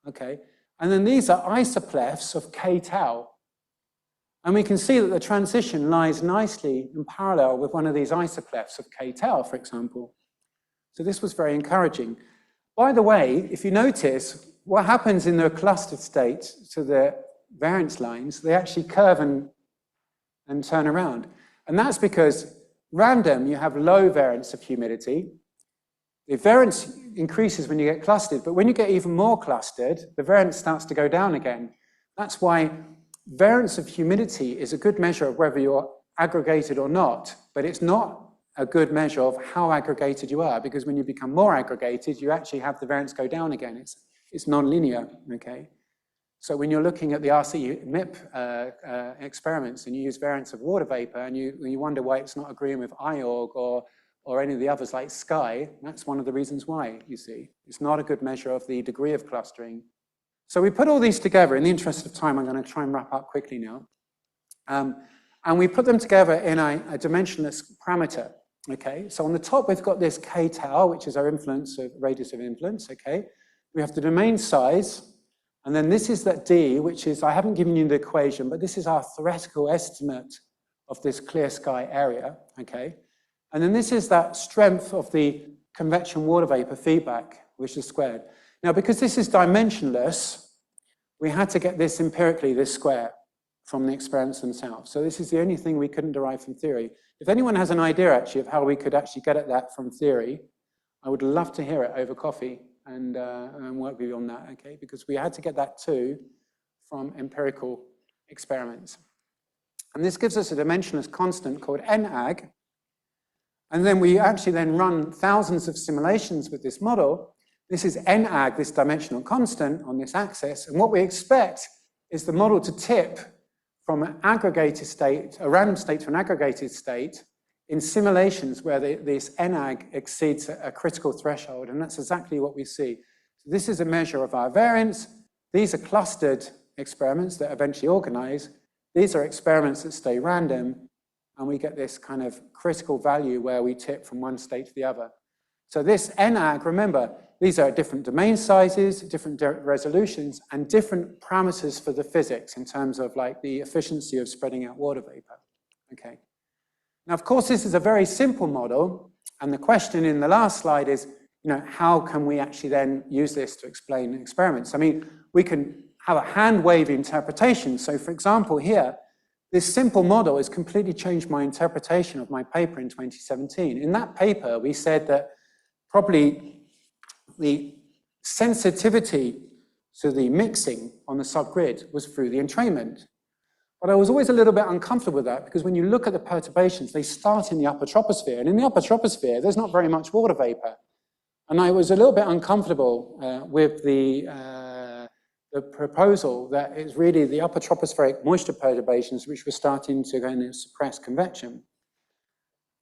okay? And then these are isopleths of k tau. And we can see that the transition lies nicely in parallel with one of these isopleths of k tau, for example. So this was very encouraging. By the way, if you notice, what happens in the clustered state to the variance lines, they actually curve and turn around. And that's because random, you have low variance of humidity. The variance increases when you get clustered, but when you get even more clustered, the variance starts to go down again. That's why variance of humidity is a good measure of whether you're aggregated or not, but it's not a good measure of how aggregated you are, because when you become more aggregated, you actually have the variance go down again. It's non-linear, okay? So when you're looking at the RC-MIP experiments and you use variance of water vapor and you wonder why it's not agreeing with IORG or any of the others like SKY, that's one of the reasons why, you see. It's not a good measure of the degree of clustering. So we put all these together. In the interest of time, I'm going to try and wrap up quickly now. And we put them together in a dimensionless parameter, okay? So on the top, we've got this k tau, which is our influence, radius of influence, okay? We have the domain size, and then this is that d, which is, I haven't given you the equation, but this is our theoretical estimate of this clear sky area, okay? And then this is that strength of the convection water vapor feedback, which is squared. Now, because this is dimensionless, we had to get this empirically, this square, from the experiments themselves. So this is the only thing we couldn't derive from theory. If anyone has an idea, actually, of how we could actually get at that from theory, I would love to hear it over coffee and work with you on that, okay? Because we had to get that too from empirical experiments. And this gives us a dimensionless constant called NAG. And then we actually then run thousands of simulations with this model. This is NAG, this dimensional constant on this axis. And what we expect is the model to tip from an aggregated state, a random state to an aggregated state in simulations where this NAG exceeds a critical threshold. And that's exactly what we see. So this is a measure of our variance. These are clustered experiments that eventually organize. These are experiments that stay random. And we get this kind of critical value where we tip from one state to the other. So this NAG, remember, these are different domain sizes, different resolutions, and different parameters for the physics in terms of like the efficiency of spreading out water vapor, okay? Now, of course, this is a very simple model, and the question in the last slide is, you know, how can we actually then use this to explain experiments? I mean, we can have a hand-wave interpretation. So, for example, here, this simple model has completely changed my interpretation of my paper in 2017. In that paper, we said that probably the sensitivity to the mixing on the subgrid was through the entrainment. But I was always a little bit uncomfortable with that because when you look at the perturbations, they start in the upper troposphere. And in the upper troposphere, there's not very much water vapor. And I was a little bit uncomfortable with the proposal that it's really the upper tropospheric moisture perturbations which were starting to kind of suppress convection.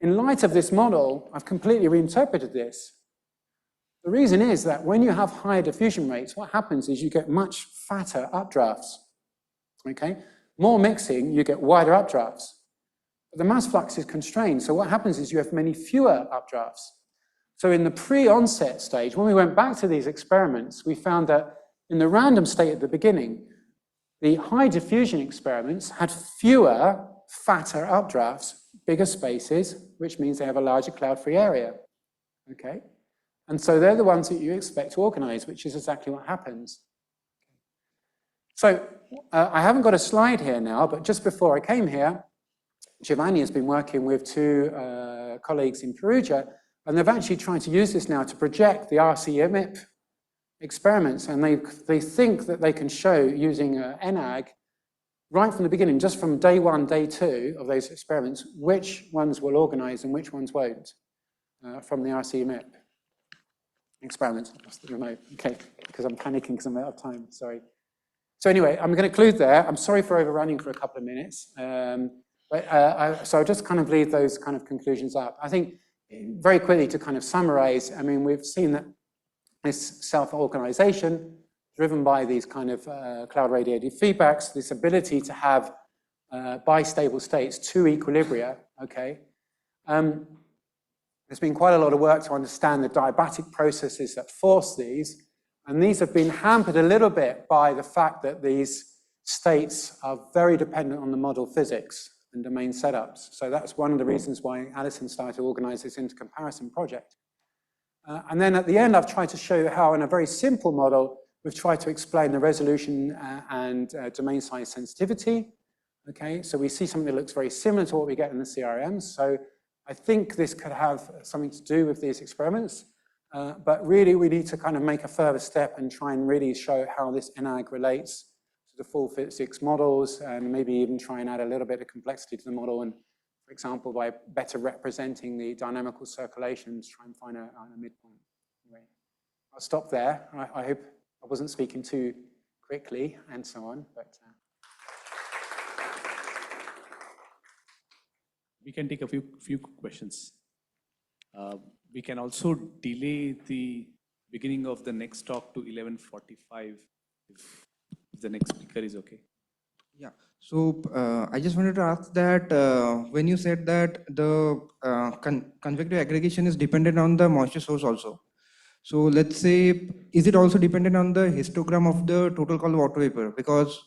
in light of this model, I've completely reinterpreted this. The reason is that when you have higher diffusion rates, what happens is you get much fatter updrafts, okay? More mixing, you get wider updrafts. But the mass flux is constrained, so what happens is you have many fewer updrafts. So in the pre-onset stage, when we went back to these experiments, we found that in the random state at the beginning, the high diffusion experiments had fewer, fatter updrafts, bigger spaces, which means they have a larger cloud-free area, okay? And so they're the ones that you expect to organize, which is exactly what happens. So I haven't got a slide here now, but just before I came here, Giovanni has been working with two colleagues in Perugia, and they've actually tried to use this now to project the RC-EMIP experiments, and they think that they can show using ENAG right from the beginning, just from day 1, day 2 of those experiments, which ones will organize and which ones won't from the RC-EMIP experiments. I lost the remote, okay, because I'm panicking because I'm out of time, sorry. So anyway, I'm going to conclude there. I'm sorry for overrunning for a couple of minutes. So I'll just kind of leave those kind of conclusions up. I think very quickly to kind of summarize, I mean, we've seen that this self-organization driven by these kind of cloud-radiated feedbacks, this ability to have bistable states, 2 equilibria, okay? There's been quite a lot of work to understand the diabatic processes that force these, and these have been hampered a little bit by the fact that these states are very dependent on the model physics and domain setups. So that's one of the reasons why Alison started to organize this inter-comparison project. And then at the end, I've tried to show how in a very simple model, we've tried to explain the resolution and domain size sensitivity. Okay, so we see something that looks very similar to what we get in the CNRMs. So I think this could have something to do with these experiments. But really, we need to kind of make a further step and try and really show how this ENAG relates to the full physics models, and maybe even try and add a little bit of complexity to the model. And for example, by better representing the dynamical circulations, try and find a midpoint. Anyway, I'll stop there. I hope I wasn't speaking too quickly and so on, but.
We can take a few questions. We can also delay the beginning of the next talk to 11:45 if the next speaker is okay.
Yeah, so I just wanted to ask that when you said that the convective aggregation is dependent on the moisture source also. So let's say, is it also dependent on the histogram of the total column water vapor? Because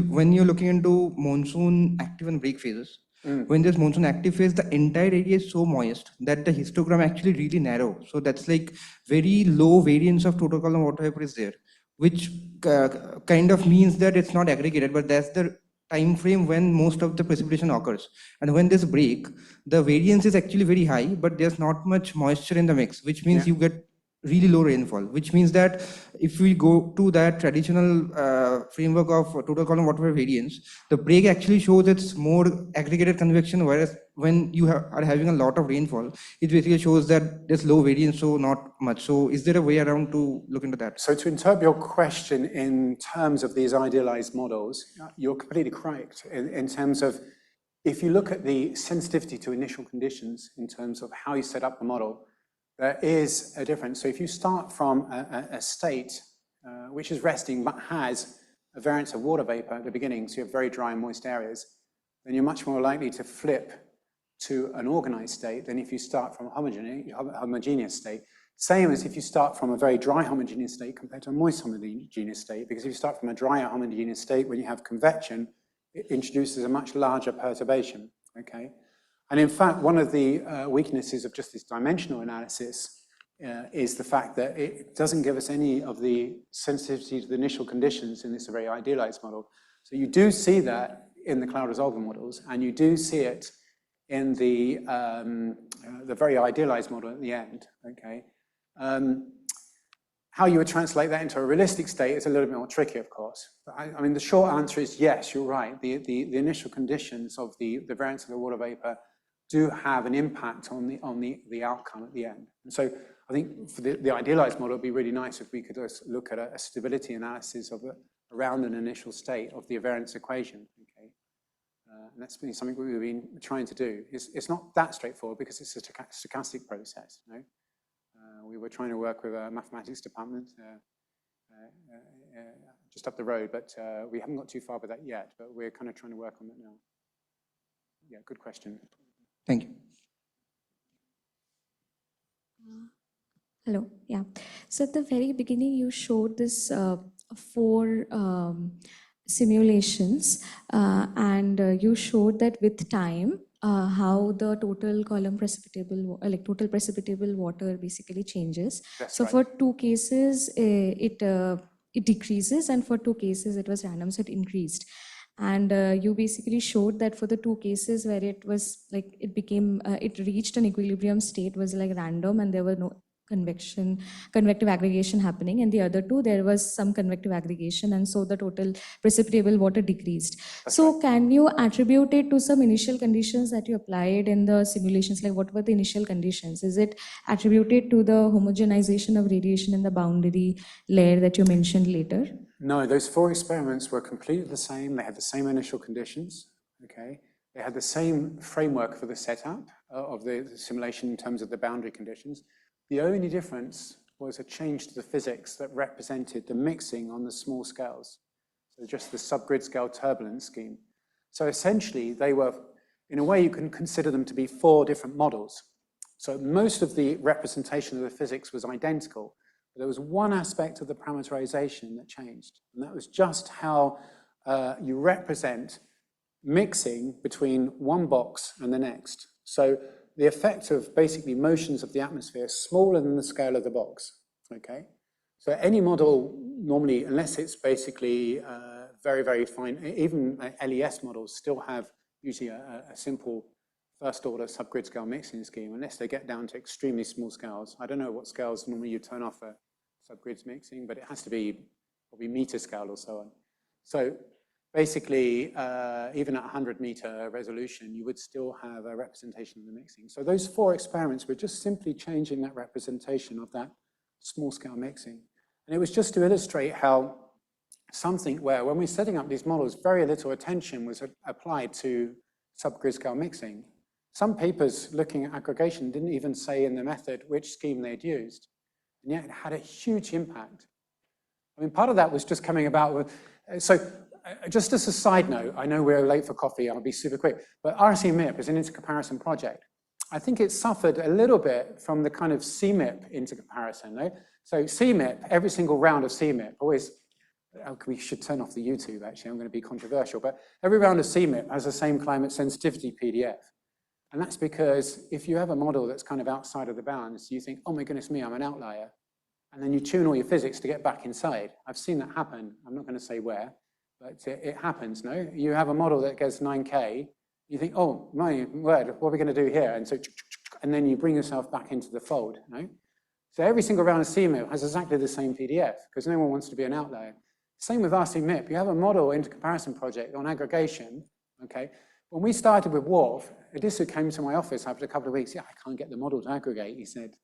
when you're looking into monsoon active and break phases, when there's monsoon active phase, the entire area is so moist that the histogram actually really narrow. So that's like very low variance of total column water vapor is there, which kind of means that it's not aggregated, but that's the time frame when most of the precipitation occurs. And when there's a break, the variance is actually very high, but there's not much moisture in the mix, which means you get really low rainfall, which means that if we go to that traditional framework of total column water vapor variance, the break actually shows it's more aggregated convection, whereas when you are having a lot of rainfall, it basically shows that there's low variance, so not much. So is there a way around to look into that?
So to interpret your question in terms of these idealized models, you're completely correct in terms of, if you look at the sensitivity to initial conditions in terms of how you set up the model, there is a difference. So if you start from a state which is resting but has a variance of water vapor at the beginning, so you have very dry and moist areas, then you're much more likely to flip to an organized state than if you start from a homogeneous state. Same as if you start from a very dry homogeneous state compared to a moist homogeneous state, because if you start from a drier homogeneous state, when you have convection, it introduces a much larger perturbation, okay? And in fact, one of the weaknesses of just this dimensional analysis is the fact that it doesn't give us any of the sensitivity to the initial conditions in this very idealized model. So you do see that in the cloud resolver models, and you do see it in the very idealized model at the end, okay? How you would translate that into a realistic state is a little bit more tricky, of course. But I mean, the short answer is yes, you're right. The initial conditions of the variance of the water vapor do have an impact on the outcome at the end. And so I think for the idealized model, it'd be really nice if we could just look at a stability analysis of around an initial state of the variance equation. Okay, And that's been something we've been trying to do. It's not that straightforward because it's a stochastic process. You know? We were trying to work with a mathematics department just up the road, but we haven't got too far with that yet, but we're kind of trying to work on that now. Yeah, good question.
Thank you.
Hello, yeah. So at the very beginning, you showed this 4 simulations, and you showed that with time, how the total column precipitable, like total precipitable water basically changes.
That's
so
right.
for 2 cases, it decreases, and for 2 cases, it was random, so it increased. And you basically showed that for the 2 cases where it was like, it became, it reached an equilibrium state, was like random, and there were no convective aggregation happening, and the other 2 there was some convective aggregation, and so the total precipitable water decreased. So can you attribute it to some initial conditions that you applied in the simulations? Like, what were the initial conditions? Is it attributed to the homogenization of radiation in the boundary layer that you mentioned later?
No, those 4 experiments were completely the same. They had the same initial conditions, okay? They had the same framework for the setup of the simulation in terms of the boundary conditions. The only difference was a change to the physics that represented the mixing on the small scales. So just the subgrid scale turbulent scheme. So essentially they were, in a way you can consider them to be 4 different models. So most of the representation of the physics was identical, but there was one aspect of the parameterization that changed. And that was just how you represent mixing between one box and the next. So the effect of basically motions of the atmosphere is smaller than the scale of the box, okay? So any model normally, unless it's basically very, very fine, even LES models still have usually a simple first order subgrid scale mixing scheme, unless they get down to extremely small scales. I don't know what scales normally you turn off a subgrids mixing, but it has to be probably meter scale or so on. So basically, even at 100-meter resolution, you would still have a representation of the mixing. So those 4 experiments were just simply changing that representation of that small-scale mixing. And it was just to illustrate how something where, when we're setting up these models, very little attention was applied to subgrid scale mixing. Some papers looking at aggregation didn't even say in the method which scheme they'd used, and yet it had a huge impact. I mean, part of that was just coming about with, just as a side note, I know we're late for coffee, I'll be super quick, but RCMIP is an intercomparison project. I think it suffered a little bit from the kind of CMIP intercomparison, no? So CMIP, every single round of CMIP, always, we should turn off the YouTube actually, I'm going to be controversial, but every round of CMIP has the same climate sensitivity PDF. And that's because if you have a model that's kind of outside of the bounds, you think, oh my goodness me, I'm an outlier. And then you tune all your physics to get back inside. I've seen that happen, I'm not going to say where. But it happens, no? You have a model that gets 9K, you think, oh, my word, what are we going to do here? And so, and then you bring yourself back into the fold, no? So every single round of CMIP has exactly the same PDF, because no one wants to be an outlier. Same with RCMIP. You have a model intercomparison project on aggregation, okay? When we started with WRF, Dixit came to my office after a couple of weeks. Yeah, I can't get the model to aggregate, he said.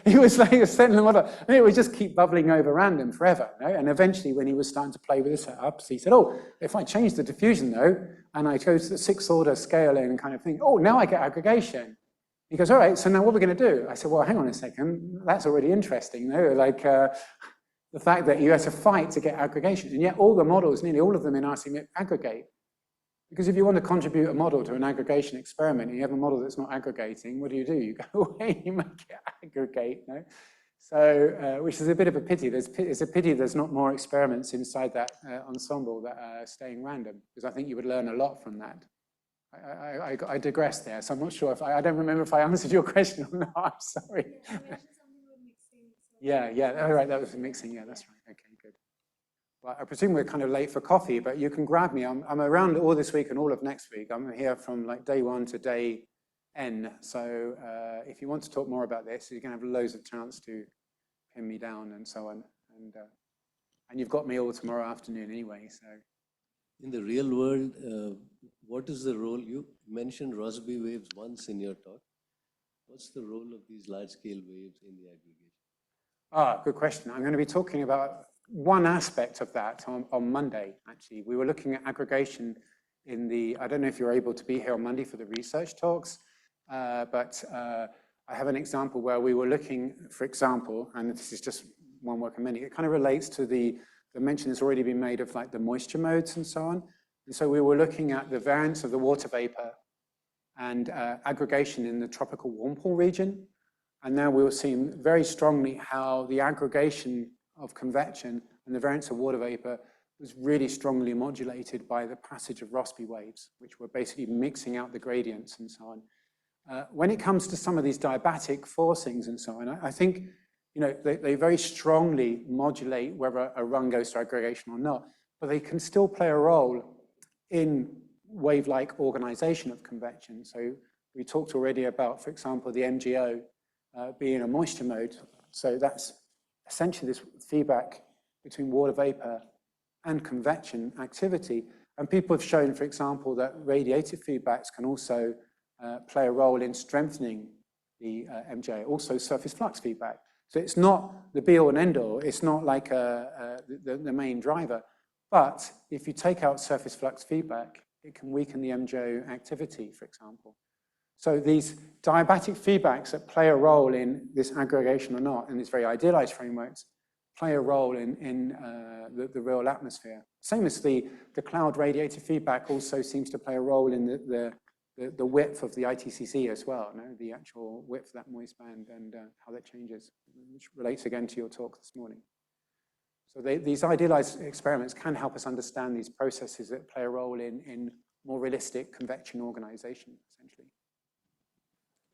He was like setting the model, and it would just keep bubbling over random forever. You know? And eventually, when he was starting to play with the setups, he said, oh, if I change the diffusion though, and I go to the 6th order scaling kind of thing, oh, now I get aggregation. He goes, all right, so now what are we going to do? I said, well, hang on a second, that's already interesting. You know? Like the fact that you have to fight to get aggregation, and yet all the models, nearly all of them in RCMIP aggregate. Because if you want to contribute a model to an aggregation experiment, and you have a model that's not aggregating, what do? You go away, you make it aggregate, no? So, which is a bit of a pity. It's a pity there's not more experiments inside that ensemble that are staying random, because I think you would learn a lot from that. I digress there, so I'm not sure if I don't remember if I answered your question or not. I'm sorry. Yeah, all right, that was mixing. Yeah, that's right. Okay, good. Well, I presume we're kind of late for coffee, but you can grab me. I'm around all this week and all of next week. I'm here from like day 1 to day N. So if you want to talk more about this, you can have loads of chance to pin me down and so on. And you've got me all tomorrow afternoon anyway. So
in the real world, what is the role? You mentioned Rossby waves once in your talk. What's the role of these large-scale waves in the aggregation?
Good question. I'm going to be talking about one aspect of that on Monday, actually. We were looking at aggregation in the, I don't know if you're able to be here on Monday for the research talks, but I have an example where we were looking, for example, and this is just one work of many, it kind of relates to the mention that's already been made of like the moisture modes and so on. And so we were looking at the variance of the water vapor and aggregation in the tropical warm pool region. And now we were seeing very strongly how the aggregation of convection and the variance of water vapor was really strongly modulated by the passage of Rossby waves, which were basically mixing out the gradients and so on. When it comes to some of these diabatic forcings and so on, I think they very strongly modulate whether a run goes to aggregation or not, but they can still play a role in wave-like organization of convection. So we talked already about, for example, the MGO being a moisture mode. So that's essentially this feedback between water vapor and convection activity. And people have shown, for example, that radiative feedbacks can also play a role in strengthening the MGA, also surface flux feedback. So it's not the be-all and end-all, it's not like the main driver, but if you take out surface flux feedback, it can weaken the MGO activity, for example. So these diabatic feedbacks that play a role in this aggregation or not, in these very idealized frameworks, play a role in the real atmosphere. Same as the cloud radiative feedback also seems to play a role in the width of the ITCZ as well, the actual width of that moist band and how that changes, which relates again to your talk this morning. So these idealized experiments can help us understand these processes that play a role in more realistic convection organization, essentially.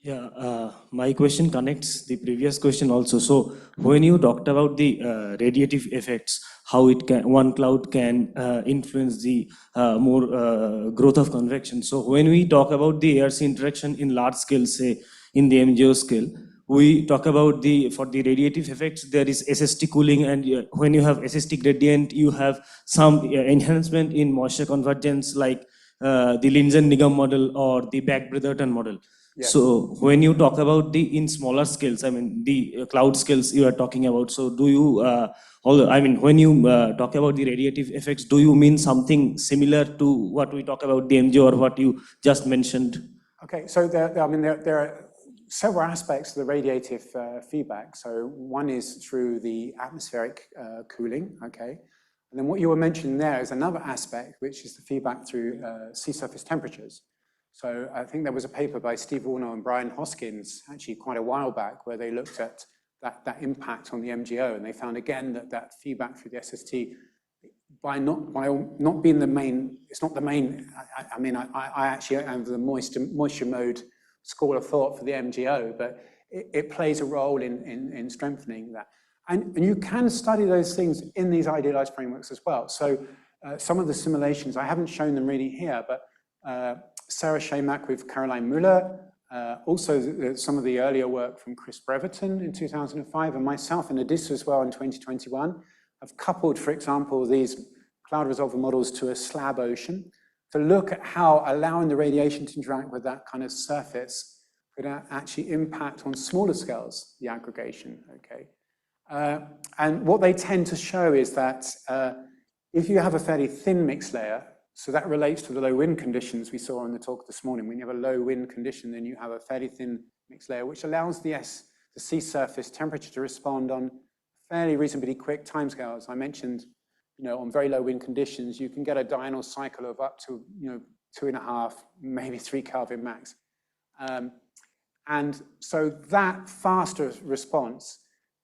Yeah, my question connects the previous question also. So when you talked about the radiative effects, how one cloud can influence the more growth of convection. So when we talk about the air-sea interaction in large scale, say in the MGO scale, we talk about for the radiative effects, there is SST cooling, and when you have SST gradient, you have some enhancement in moisture convergence like the Lindzen-Nigam model or the Back-Bretherton model.
Yes.
So when you talk about in smaller scales, I mean the cloud scales you are talking about, so do you, when you talk about the radiative effects, do you mean something similar to what we talk about the MGO or what you just mentioned?
Okay, so there are several aspects of the radiative feedback. So one is through the atmospheric cooling, okay? And then what you were mentioning there is another aspect, which is the feedback through sea surface temperatures. So I think there was a paper by Steve Warner and Brian Hoskins, actually quite a while back, where they looked at that impact on the MGO, and they found again that feedback through the SST, by not being the main, it's not the main. I actually have the moisture mode school of thought for the MGO, but it plays a role in strengthening that. And you can study those things in these idealized frameworks as well. So some of the simulations, I haven't shown them really here, but Sarah Shamack with Caroline Muller, also some of the earlier work from Chris Breverton in 2005, and myself in Odessa as well in 2021, have coupled, for example, these cloud resolver models to a slab ocean to look at how allowing the radiation to interact with that kind of surface could actually impact on smaller scales, the aggregation, okay? And what they tend to show is that if you have a fairly thin mixed layer, so that relates to the low wind conditions we saw in the talk this morning. When you have a low wind condition, then you have a fairly thin mixed layer, which allows the sea surface temperature to respond on fairly reasonably quick timescales. I mentioned, on very low wind conditions, you can get a diurnal cycle of up to, 2.5, maybe 3 Kelvin max. And so that faster response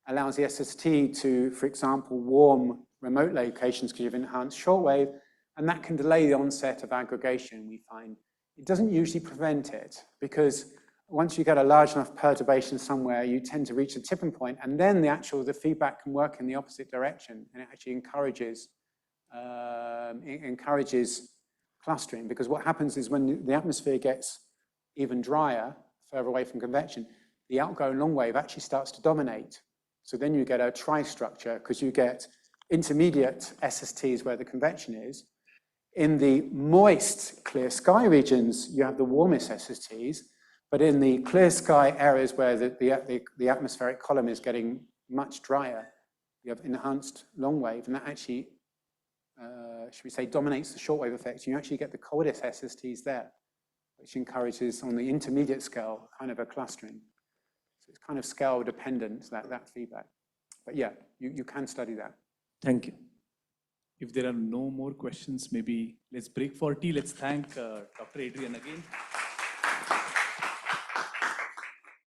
allows the SST to, for example, warm remote locations because you have enhanced shortwave, and that can delay the onset of aggregation, we find. It doesn't usually prevent it, because once you get a large enough perturbation somewhere, you tend to reach a tipping point, and then the feedback can work in the opposite direction, and it actually encourages clustering, because what happens is when the atmosphere gets even drier, further away from convection, the outgoing long wave actually starts to dominate. So then you get a tri-structure, because you get intermediate SSTs where the convection is. In the moist clear sky regions, you have the warmest SSTs, but in the clear sky areas where the atmospheric column is getting much drier, you have enhanced long wave, and that actually should we say, dominates the shortwave effect, you actually get the coldest SSTs there, which encourages on the intermediate scale kind of a clustering. So it's kind of scale dependent, that feedback. But yeah, you can study that.
Thank you.
If there are no more questions, maybe let's break for tea. Let's thank Dr. Adrian again.